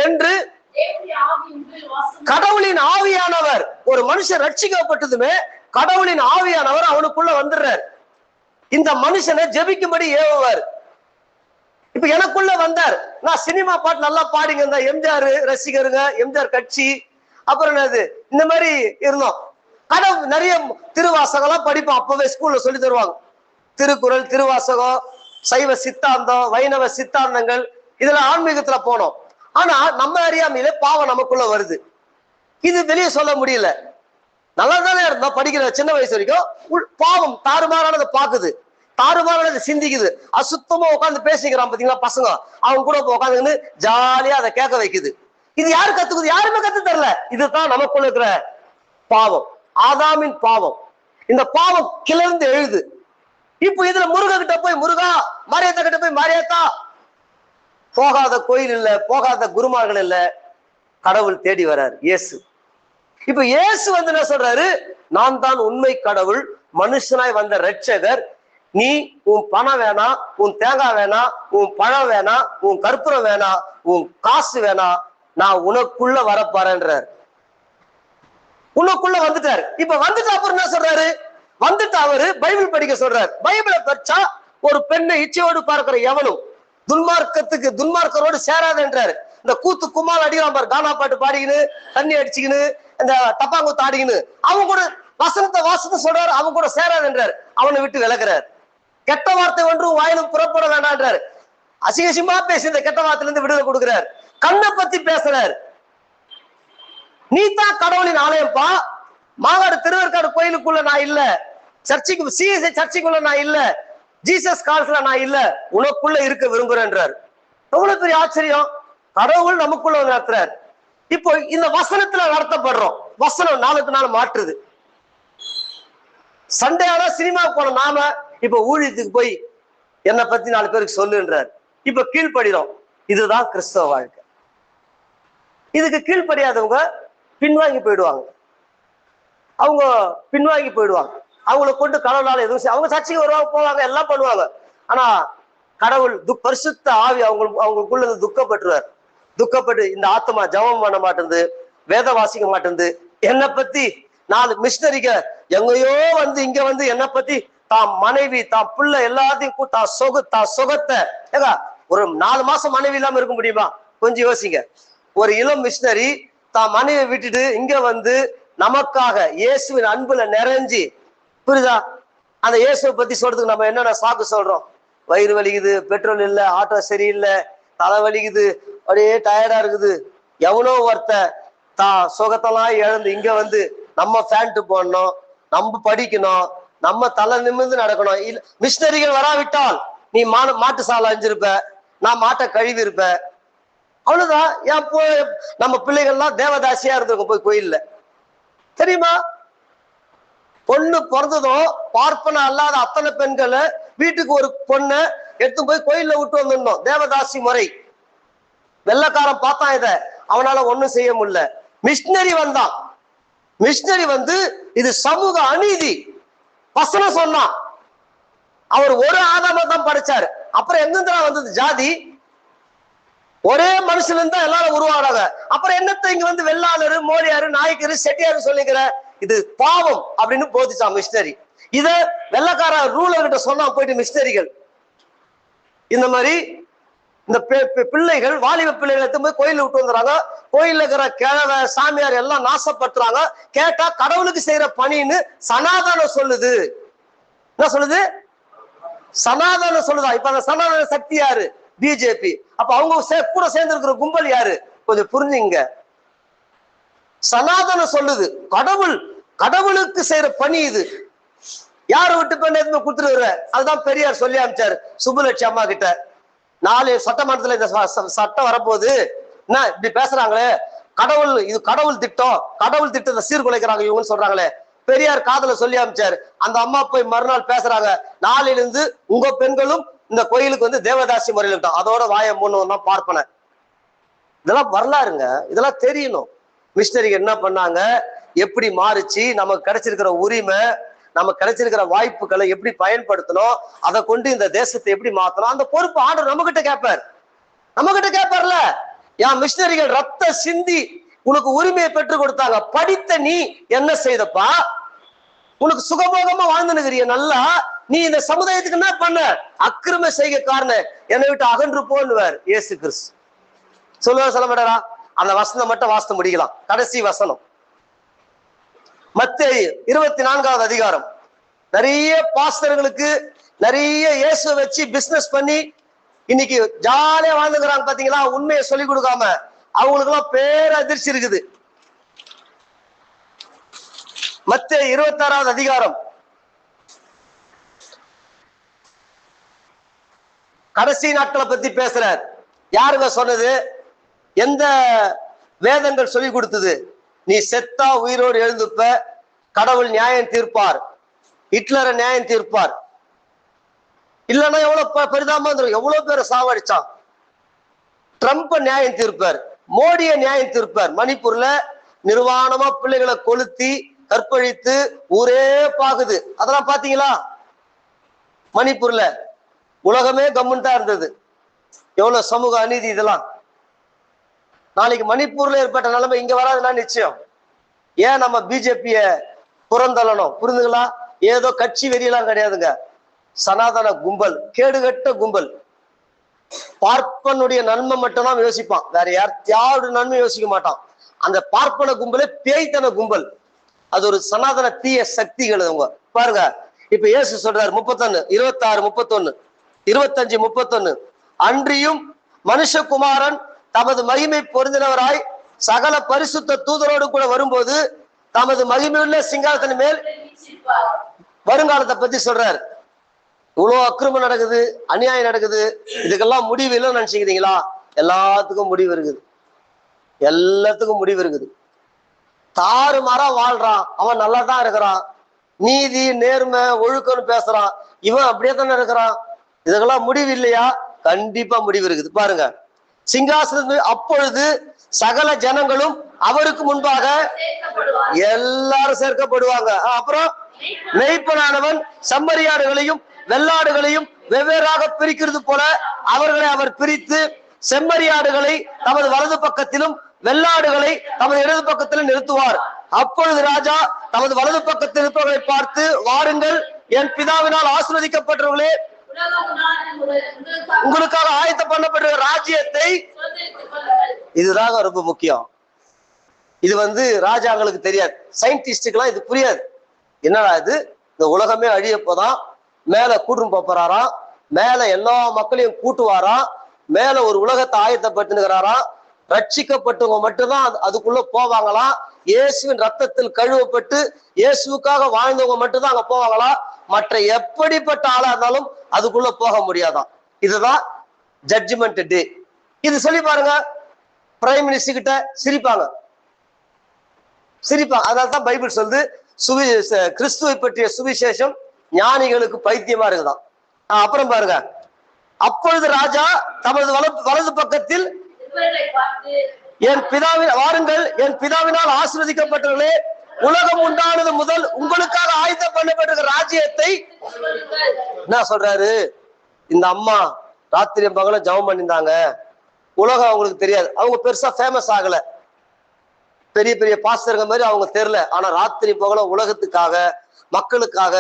S1: என்று கடவுளின் ஆவியானவர். ஒரு மனுஷன் ரட்சிக்கப்பட்டதுமே கடவுளின் ஆவியானவர் அவனுக்குள்ள வந்துடுறார். இந்த மனுஷனை ஜெபிக்கும்படி ஏவுவார். இப்ப எனக்குள்ள வந்தார். நான் சினிமா பாட்டு நல்லா பாடிங்க, இந்த எம்ஜிஆர் ரசிகருங்க, எம்ஜிஆர் கட்சி, அப்புறம் என்னது இந்த மாதிரி இருந்தோம். கடவுள் நிறைய திருவாசகம் எல்லாம் படிப்போம். அப்பவே ஸ்கூல்ல சொல்லி தருவாங்க. திருக்குறள், திருவாசகம், சைவ சித்தாந்தம், வைணவ சித்தாந்தங்கள், இதுல ஆன்மீகத்துல போனோம். ஆனா நம்ம அறியாமையில பாவம் நமக்குள்ள வருது. இது வெளியே சொல்ல முடியல. நல்லா தானே இருந்தோம் படிக்கிற சின்ன வயசு வரைக்கும். பாவம் தாறுமாறானதை பாக்குது, தாறுமாறானதை சிந்திக்குது. அசுத்தமா உட்காந்து பேசிக்கிறான் பாத்தீங்களா பசங்க, அவங்க கூட உட்காந்துன்னு ஜாலியா அதை கேட்க வைக்குது. இது யாரு கத்துக்குது? யாருமே கத்து தரல. இதுதான் நமக்குள்ள இருக்கிற பாவம், ஆதாமின் பாவம். இந்த பாவம் கிளர்ந்து எழுது. இப்ப இதுல முருக கிட்ட போய் முருகா, மாரியாத்தா கிட்ட போய் மாரியாத்தா, போகாத கோயில் இல்ல, போகாத குருமார்கள் இல்ல, கடவுள் தேடி வர்றாரு இயேசு. இப்ப இயேசு வந்து என்ன சொல்றாரு? நான் தான் உண்மை கடவுள், மனுஷனாய் வந்த ரட்சகர். நீ உன் பணம் வேணாம், உன் தேங்காய் வேணாம், உன் பழம் வேணாம், உன் கற்பூரம் வேணாம், உன் காசு வேணாம், நான் உனக்குள்ள வரப்பாறேன்றார். உனக்குள்ள வந்துட்டாரு. இப்ப வந்துட்டு அப்புறம் என்ன சொல்றாரு? வந்துட்டு அவரு பைபிள் படிக்க சொல்றாரு. பைபிளை படிச்சா ஒரு பெண்ணை இச்சையோடு பார்க்கிற எவனும் துன்மார்க்கரோடு சேராதுன்றாரு. இந்த கூத்து கும்மால் அடிக்கிறான் பாரு, கானா பாட்டு பாடிக்கின்னு, தண்ணி அடிச்சுக்கின்னு, இந்த தப்பாங்குத்து ஆடிக்கின்னு, அவங்க கூட வாசத்தை சொல்றாரு, அவங்க கூட சேராதுன்றாரு. அவனை விட்டு விலகுறாரு. கெட்ட வார்த்தை ஒன்றும் வாயிலும் புறப்பட வேண்டான்றாரு. அசிங்கசியமா பேசி இந்த கெட்ட வார்த்தையில இருந்து விடுதலை கொடுக்கிறார். கண்ணை பத்தி பேசுறாரு. நீ தான் கடவுளின் ஆலயம்ப்பா. மாகாடு திருவேற்காடு கோயிலுக்குள்ள நான் இல்ல, சர்ச்சைக்கு சிஎஸ்ஐ சர்ச்சைக்குள்ள நான் இல்ல, ஜீசஸ் கால்ஸ்ல நான் இல்ல, உனக்குள்ள இருக்க விரும்புறேன்றார். எவ்வளவு பெரிய ஆச்சரியம்! கடவுள் நமக்குள்ள நடத்துறார். இப்போ இந்த வசனத்துல நடத்தப்படுறோம். வசனம் நாளுக்கு நாள் மாற்றுது. சண்டே ஆனா சினிமாவுக்கு போன நாம இப்ப ஊழியத்துக்கு போய் என்னை பத்தி 4 பேருக்கு சொல்லுன்றார். இப்ப கீழ்படிறோம். இதுதான் கிறிஸ்தவ வாழ்க்கை. இதுக்கு கீழ்படியாதவங்க பின்வாங்கி போயிடுவாங்க. அவங்க பின்வாங்கி போயிடுவாங்க. அவங்கள கொண்டு கடவுளால எதுவும் அவங்க சர்ச்சைக்கு வருவாங்க, போவாங்க, எல்லாம் பண்ணுவாங்க. ஆனா கடவுள் பரிசுத்த ஆவி அவங்களுக்குள்ள இருந்து துக்கப்பட்டுருவார். துக்கப்பட்டு இந்த ஆத்மா ஜபம் பண்ண மாட்டேங்குது, வேத வாசிக்க மாட்டேங்குது, என்னை பத்தி 4 மிஷினரிக எங்கேயோ வந்து இங்க வந்து என்னை பத்தி தான் மனைவி தான் பிள்ளை எல்லாத்தையும் தான் சுகத்தை ஏங்க ஒரு 4 மாசம் மனைவி இல்லாம இருக்க முடியுமா? கொஞ்சம் யோசிங்க. ஒரு இளம் மிஷினரி தான் மனைவியை விட்டுட்டு இங்க வந்து நமக்காக இயேசுவின் அன்புல நிறைஞ்சி, புரியுதா? அந்த இயேசுவை பத்தி சொல்றதுக்கு நம்ம என்னென்ன சாக்கு சொல்றோம்? வயிறு வலிக்குது, பெட்ரோல் இல்ல, ஆட்டோ சரியில்லை, தலை வலிக்குது, அப்படியே டயர்டா இருக்குது. எவனோ ஒருத்த தான் சுகத்தெல்லாம் இழந்து இங்க வந்து நம்ம ஃபேண்ட் போடணும், நம்ம படிக்கணும், நம்ம தலை நிமிர்ந்து நடக்கணும். இல்ல மிஷினரிகள் வராவிட்டால் நீ மாட்டு சாலை அஞ்சிருப்ப, நான் மாட்டை கழுவி இருப்பேன், அவ்வளவுதான். ஏன் நம்ம பிள்ளைகள்லாம் தேவதாசியா இருந்திருக்கும் போய் கோயில்ல, தெரியுமா? பொண்ணு பிறந்ததும் பார்ப்பன அல்லாத அத்தனை பெண்களை வீட்டுக்கு ஒரு பொண்ணை எடுத்து போய் கோயில்ல விட்டு வந்துடணும். தேவதாசி முறை. வெள்ளக்காரன் பார்த்தான் இத, அவனால ஒண்ணும் செய்ய முடியல. மிஷினரி வந்தான். மிஷினரி வந்து இது சமூக அநீதி வசனம் சொன்னான். அவர் ஒரு ஆதாம தான் படைச்சாரு. அப்புறம் எங்கிருந்தா வந்தது ஜாதி? ஒரே மனுஷன் இருந்தா எல்லாரும் உருவாடுறாங்க. அப்புறம் என்னத்தை இங்க வந்து வெள்ளாளரு, மோடியாரு, நாயக்கரு, செட்டியாரு சொல்லிக்கிற? இது பாவம் அப்படின்னு போதிச்சான் மிஷினரி. இத வெள்ளக்கார ரூலர் கிட்ட சொன்னா போயிட்டு மிஷினரிகள் இந்த மாதிரி இந்த பிள்ளைகள், வாலிப பிள்ளைகளை போய் கோயில விட்டு வந்துறாங்க. கோயில்ல இருக்கிற கிழவை, சாமியார் எல்லாம் நாசப்படுத்துறாங்க. கேட்டா கடவுளுக்கு செய்யற பணின்னு சனாதனம் சொல்லுது. என்ன சொல்லுது? சனாதனம் சொல்லுதா? இப்ப அந்த சனாதன சக்தி யாரு? பிஜேபி. அப்ப அவங்க கூட சேர்ந்து இருக்கிற கும்பல் யாரு? கொஞ்சம் புரிஞ்சுங்க. சனாதனம் சொல்லுது கடவுளுக்கு செய்யற பணி இது. யார விட்டு பண்ண எதுவுமே கொடுத்துட்டு வர்ற? அதுதான் பெரியார் சொல்லி அமைச்சாரு சுப்புலட்சுமி அம்மா கிட்ட. 4 சட்டமன்றத்துல இந்த சட்டம் வரப்போகுது, என்ன இப்படி பேசுறாங்களே, இது கடவுள் திட்டம், கடவுள் திட்டத்தை சீர்குலைக்கிறாங்க இவங்கன்னு சொல்றாங்களே. பெரியார் காதல சொல்லி அமைச்சாரு. அந்த அம்மா போய் மறுநாள் பேசுறாங்க, நாளிலிருந்து உங்க பெண்களும் இந்த கோயிலுக்கு வந்து தேவதாசி முறையில் இருக்கட்டும். அதோட வாய மூணு தான் பார்ப்பன. இதெல்லாம் வரலாறுங்க, இதெல்லாம் தெரியணும். மிஷினரிகள் என்ன பண்ணாங்க, எப்படி மாறிச்சு, நமக்கு கிடைச்சிருக்கிற உரிமை, நமக்கு கிடைச்சிருக்கிற வாய்ப்புகளை எப்படி பயன்படுத்தணும், அதை கொண்டு இந்த தேசத்தை எப்படி மாத்தணும், அந்த பொறுப்பு ஆண்டவர் நம்ம கிட்ட கேட்பார்ல. ஏன் மிஷினரிகள் ரத்த சிந்தி உனக்கு உரிமையை பெற்றுக் கொடுத்தாங்க. படித்த நீ என்ன செய்தப்பா? உனக்கு சுகபோகமா வாழ்ந்துனுக்கிறிய நல்லா. நீ இந்த சமுதாயத்துக்கு என்ன பண்ண? அக்கிரம செய்க காரணம் என்னை விட்டு அகன்று போன்னுவார் இயேசு கிறிஸ்து. சொல்ல மாட்டாரா? அந்த வசனம் மட்டும் வாசித்து முடிக்கலாம். கடைசி வசனம் மத்தேயு 24வது அதிகாரம். நிறைய பாஸ்டர்களுக்கு நிறைய இயேசு வச்சு பிசினஸ் பண்ணி இன்னைக்கு ஜாலியா வாழ்ந்துக்கிறாங்க பாத்தீங்களா? உண்மையை சொல்லி கொடுக்காம அவங்களுக்கு எல்லாம் பேரதிர்ச்சி இருக்குது. மத்தேயு 26வது அதிகாரம் கடைசி நாட்களை பத்தி பேசுறார். யாருங்க சொன்னது? எந்த வேதங்கள் சொல்லி கொடுத்தது? நீ செத்தா உயிரோடு எழுந்துப்ப, கடவுள் நியாயம் தீர்ப்பார், ஹிட்லரை நியாயம் தீர்ப்பார். இல்லைன்னா எவ்வளவு பெரிதாம எவ்வளவு பேரை சாவடிச்சான். ட்ரம்ப் நியாயம் தீர்ப்பார், மோடிய நியாயம் தீர்ப்பார். மணிப்பூர்ல நிர்வாணமா பிள்ளைகளை கொளுத்தி கற்பழித்து ஊரே பாக்குது. அதெல்லாம் பாத்தீங்களா? மணிப்பூர்ல உலகமே கம்முன்ட்டா இருந்தது. எவ்வளவு சமூக அநீதி இதெல்லாம். நாளைக்கு மணிப்பூர்ல ஏற்பட்ட நிலைமை இங்க வராதுன்னா நிச்சயம். ஏன் நம்ம பிஜேபிய புறந்தள்ளணும்? புரிந்துங்களா? ஏதோ கட்சி வெறியெல்லாம் கிடையாதுங்க. சனாதன கும்பல், கேடுகட்ட கும்பல். பார்ப்பனுடைய நன்மை மட்டும் தான் யோசிப்பான், வேற யாருடைய நன்மை யோசிக்க மாட்டான். அந்த பார்ப்பன கும்பலே பேய்த்தன கும்பல். அது ஒரு சனாதன தீய சக்திகள். அவங்க பாருங்க, இப்ப இயேசு சொல்றாரு 31, 26, 31, 25, 31. அன்றியும் மனுஷகுமாரன் தமது மகிமை பொருந்தினவராய் சகல பரிசுத்த தூதரோடு கூட வரும்போது தமது மகிமையுள்ள சிங்காசனத்தின் மேல் வருங்காலத்தை பத்தி சொல்றாரு. இவ்வளவு அக்கிரமம் நடக்குது, அநியாயம் நடக்குது, இதுக்கெல்லாம் முடிவு இல்லைன்னு நினைச்சுக்கிறீங்களா? எல்லாத்துக்கும் முடிவு இருக்குது. எல்லாத்துக்கும் முடிவு இருக்குது. தாறுமாறா வாழ்றான், அவன் நல்லா தான் இருக்கிறான், நீதி நேர்மை ஒழுக்கம்னு பேசுறான், இவன் அப்படியே தானே இருக்கிறான். இதுக்கெல்லாம் முடிவு இல்லையா? கண்டிப்பா முடிவு இருக்குது. பாருங்க, சிங்காசனத்தில் அப்பொழுது சகல ஜனங்களும் அவருக்கு முன்பாக எல்லாரும் சேர்க்கப்படுவாங்க. அப்புறம் மெய்ப்பனானவன் செம்மறியாடுகளையும் வெள்ளாடுகளையும் வெவ்வேறாக பிரிக்கிறது போல அவர்களை அவர் பிரித்து செம்மறியாடுகளை தமது வலது பக்கத்திலும் வெள்ளாடுகளை தமது இடது பக்கத்திலும் நிறுத்துவார். அப்பொழுது ராஜா தமது வலது பக்கத்தில் இருப்பவர்களை பார்த்து, வாருங்கள், என் பிதாவினால் ஆசீர்வதிக்கப்பட்டவர்களே, உங்களுக்காக ஆயத்தம் பண்ணப்பட்ட ராஜ்யத்தை. இதுதான் ரொம்ப முக்கியம். இது ராஜாங்களுக்கு தெரியாது, சயின்டிஸ்டுக்கெல்லாம் இது புரியாது. என்னடா இது, இந்த உலகமே அழியப்போதான், மேல கூட்டு போறாராம், மேல எல்லா மக்களையும் கூட்டுவாராம், மேல ஒரு உலகத்தை ஆயத்தப்பட்டுக்கிறாராம், ரட்சிக்கப்பட்டவங்க மட்டும்தான் அதுக்குள்ள போவாங்களாம், இயேசுவின் ரத்தத்தில் கழுவப்பட்டு இயேசுக்காக வாழ்ந்தவங்க மட்டும்தான் அங்க போவாங்களா? மற்ற எப்படிப்பட்ட ஆளா இருந்தாலும் அதுக்குள்ள போக முடியாதான். இதுதான் ஜட்ஜ்மெண்ட் டே. இது சொல்லி பாருங்க, பிரைம் மினிஸ்டர் கிட்ட சிரிப்பாங்க. அதான் பைபிள் சொல்லுது, கிறிஸ்துவை பற்றிய சுவிசேஷம் ஞானிகளுக்கு பைத்தியமா இருக்குதான். அப்புறம் பாருங்க, அப்பொழுது ராஜா தமது வலது பக்கத்தில் என் பிதாவின் வாருங்கள், என் பிதாவினால் ஆசீர்வதிக்கப்பட்டவர்களே, உலகம் உண்டானது முதல் உங்களுக்காக ஆயத்தம் பண்ணப்பட்டிருக்கிற ராஜ்யத்தை என்ன சொல்றாரு? இந்த அம்மா ராத்திரி பகலும் ஜெபம் பண்ணியிருந்தாங்க. உலகம் அவங்களுக்கு தெரியாது, அவங்க பெருசா ஃபேமஸ் ஆகல, பெரிய பெரிய பாஸ்டர்கள் மாதிரி அவங்க தெரியல. ஆனா ராத்திரி பகலும் உலகத்துக்காக, மக்களுக்காக,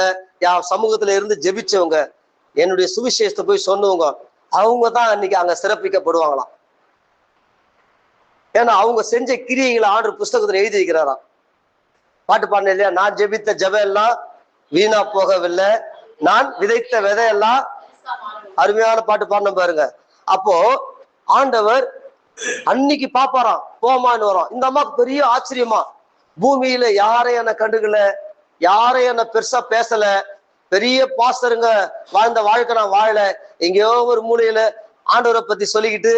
S1: சமூகத்துல இருந்து ஜெபிச்சவங்க, என்னுடைய சுவிசேஷத்தை போய் சொன்னவங்க, அவங்க தான் அன்னைக்கு அங்க சிறப்பிக்கப்படுவாங்களாம். ஏன்னா அவங்க செஞ்ச கிரியைகளை ஆண்டவர் புஸ்தகத்துல எழுதி வைக்கிறாராம். பாட்டு பாடின இல்லையா, நான் ஜெபித்த ஜெபம் எல்லாம் வீணா போகவில்லை, நான் விதைத்த விதையெல்லாம். அருமையான பாட்டு பாடின பாருங்க. அப்போ ஆண்டவர் அன்னைக்கு பாப்பாராம், போமான்னு வரும். இந்த அம்மாவுக்கு பெரிய ஆச்சரியமா, பூமியில யாரையும் என்ன கண்டுக்கல, யாரையும் என்ன பெருசா பேசல, பெரிய பாஸ்டருங்க வாழ்ந்த வாழ்க்கை நான் வாழல, எங்கேயோ ஒரு மூலையில ஆண்டவரை பத்தி சொல்லிக்கிட்டு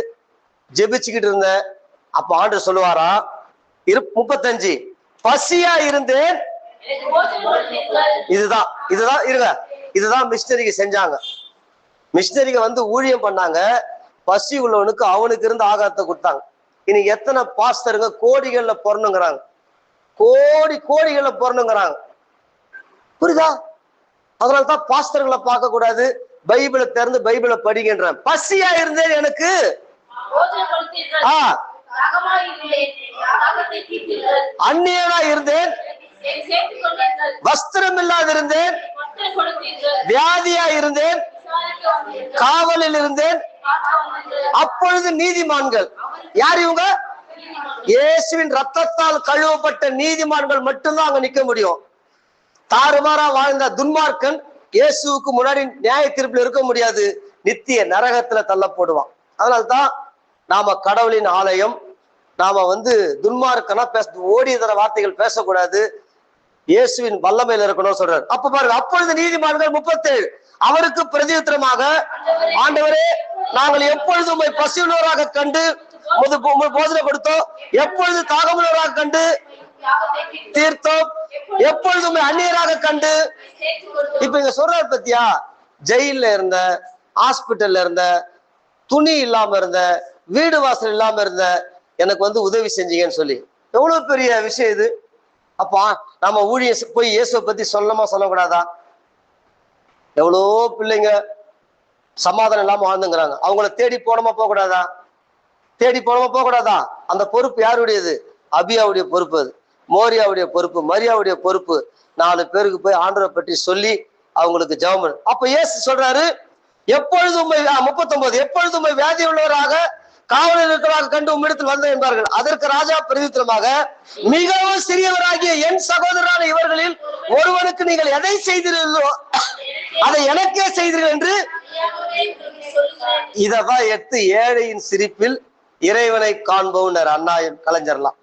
S1: ஜெபிச்சுக்கிட்டு இருந்தேன். அப்ப ஆண்டவர் சொல்லுவாரா, 35, பசியா இருந்தேன். இதுதான் இருங்க, இதுதான் மிஷினரிக்கு செஞ்சாங்க. மிஷினரிக்கு வந்து ஊழியம் பண்ணாங்க, பசி உள்ளவனுக்கு அவனுக்கு இருந்து ஆகாரத்தை கொடுத்தாங்க. இன்னைக்கு எத்தனை பாஸ்டருங்க கோடிகள்ல பொறணுங்கிறாங்க, கோடிகள்ல பொறணுங்கிறாங்க. புரியுதா? அதனாலதான் பாஸ்டர்களை பார்க்க கூடாது, பைபிளை திறந்து பைபிளை படிக்கின்றேன். பசியா இருந்தேன், எனக்கு அந்நியனா இருந்தேன், வஸ்திரம் இல்லாது இருந்தேன், வியாதியா இருந்தேன், காவலில் இருந்தேன். அப்பொழுது நீதிமான்கள், யார் இவங்க? இயேசுவின் ரத்தத்தால் கழுவப்பட்ட நீதிமான்கள் மட்டும்தான் அங்க நிக்க முடியும். தாறுமாறா வாழ்ந்த துன்மார்க்கன் இயேசுவுக்கு முன்னாடி நியாய தீர்ப்பில் இருக்க முடியாது, நித்திய நரகத்துல தள்ளப்படுவான். அதனால்தான் நாம கடவுளின் ஆலயம், நாம வந்து துன்மார்க்கனா ஓடிய வார்த்தைகள் பேசக்கூடாது, இயேசுவின் வல்லமையில இருக்கணும் சொல்றாரு. அப்ப பாருங்க, அப்பொழுது நீதிமான்கள் 37 அவருக்கு பிரதியுத்தரமாக, ஆண்டவரே, நாங்கள் எப்பொழுது உம்மை பசியுள்ளவராக கண்டு போதனை கொடுத்தோம், எப்பொழுது தாகமுள்ளவராக கண்டு தீர்த்தோம், எப்பொழுது உம்மை அந்நியராக கண்டு. இப்ப இங்க சொல்றாரு பத்தியா, ஜெயில இருந்த, ஹாஸ்பிட்டல்ல இருந்த, துணி இல்லாம இருந்த, வீடு வாசல் இல்லாம இருந்த, எனக்கு வந்து உதவி செஞ்சீங்கன்னு சொல்லி, எவ்வளவு பெரிய விஷயம் இது. அப்பா நம்ம ஊழிய போய் இயேசுவை பத்தி சொல்லக்கூடாதா? எவ்வளோ பிள்ளைங்க சமாதானம் இல்லாம வாழ்ந்துங்கிறாங்க, அவங்கள தேடி போனமா போக கூடாதா? அந்த பொறுப்பு யாருடையது? அபியாவுடைய பொறுப்பு, அது மோரியாவுடைய பொறுப்பு, மரியாவுடைய பொறுப்பு. 4 பேருக்கு போய் ஆண்டவரை பற்றி சொல்லி அவங்களுக்கு ஜெபம். அப்ப இயேசு சொல்றாரு, எப்பொழுது உம்மை 39 எப்பொழுது உம்மை வியாதி உள்ளவராக காவலில் இருக்கிறாக கண்டு உம்மிடத்தில் வந்த என்பார்கள். அதற்கு ராஜா பிரதித்திரமாக, மிகவும் சிறியவராகிய என் சகோதரரான இவர்களில் ஒருவனுக்கு நீங்கள் எதை செய்தீர்களோ அதை எனக்கே செய்தீர்கள் என்று. இததான் 8 ஏழையின் சிரிப்பில் இறைவனை காண்போம்னர் அண்ணாயின் கலைஞர்லாம்.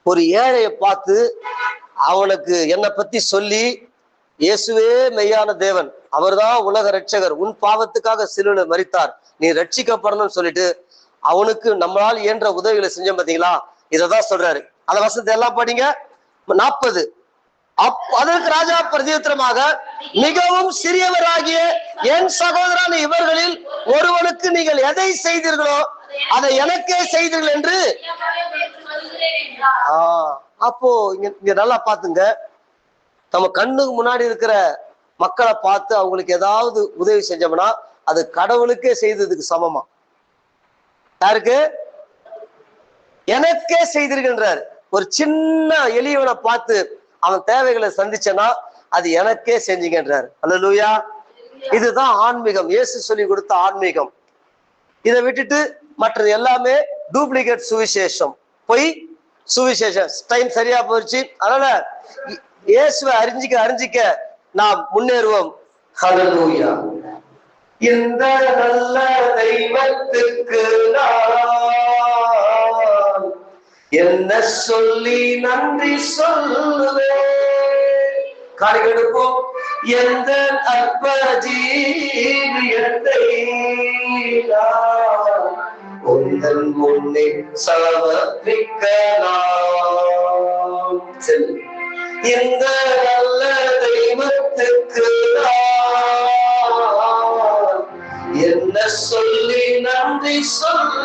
S1: ஒரு ஏழையை பார்த்து அவனுக்கு என்னை பத்தி சொல்லி, இயேசுவே மெய்யான தேவன், அவர்தான் உலக ரட்சகர், உன் பாவத்துக்காக சிலுவையில் மரித்தார், நீ ரட்சிக்கப்படணும்னு சொல்லிட்டு அவனுக்கு நம்மளால் இயன்ற உதவிகளை செஞ்சோம். பாத்தீங்களா? இததான் சொல்றாரு. அந்த வசனத்தை எல்லாம் படிங்க. 40 அதற்கு ராஜா பிரதியுத்தரமாக, மிகவும் சிறியவராகிய என் சகோதரன் இவர்களில் ஒருவனுக்கு நீங்கள் எதை செய்தீர்களோ அதை எனக்கே செய்தீர்கள் என்று. அப்போ இங்க நல்லா பாத்துங்க, நம்ம கண்ணுக்கு முன்னாடி இருக்கிற மக்களை பார்த்து அவங்களுக்கு ஏதாவது உதவி செஞ்சோம்னா அது கடவுளுக்கே செய்ததுக்கு சமமா. யாருக்கு? எனக்கே செய்திருக்கின்றார். ஒரு சின்ன எளியவனை பார்த்து அவன் தேவைகளை சந்திச்சனா அது எனக்கே செஞ்சீங்கன்றார். அல்லேலூயா. இதுதான் ஆன்மீகம், இயேசு சொல்லி கொடுத்த ஆன்மீகம். இதை விட்டுட்டு மற்றது எல்லாமே டூப்ளிகேட் சுவிசேஷம், பொய் சுவிசேஷம். டைம் சரியா போயிடுச்சு, அதனால இயேசுவை அறிஞ்சிக்க நாம் முன்னேறுவோம். ஹல்லேலூயா. இந்த நல்ல தெய்வத்துக்கு நான் என்ன சொல்லி நன்றி சொல்லுவேன். காணிக்கெடுப்போம். எந்த அற்ப ஜீவியத்தை உந்தன் முன்னே சமர்ப்பிக்கலாம். இந்த நல்ல தெய்வத்துக்கு என்ன சொல்லி நன்றி சொல்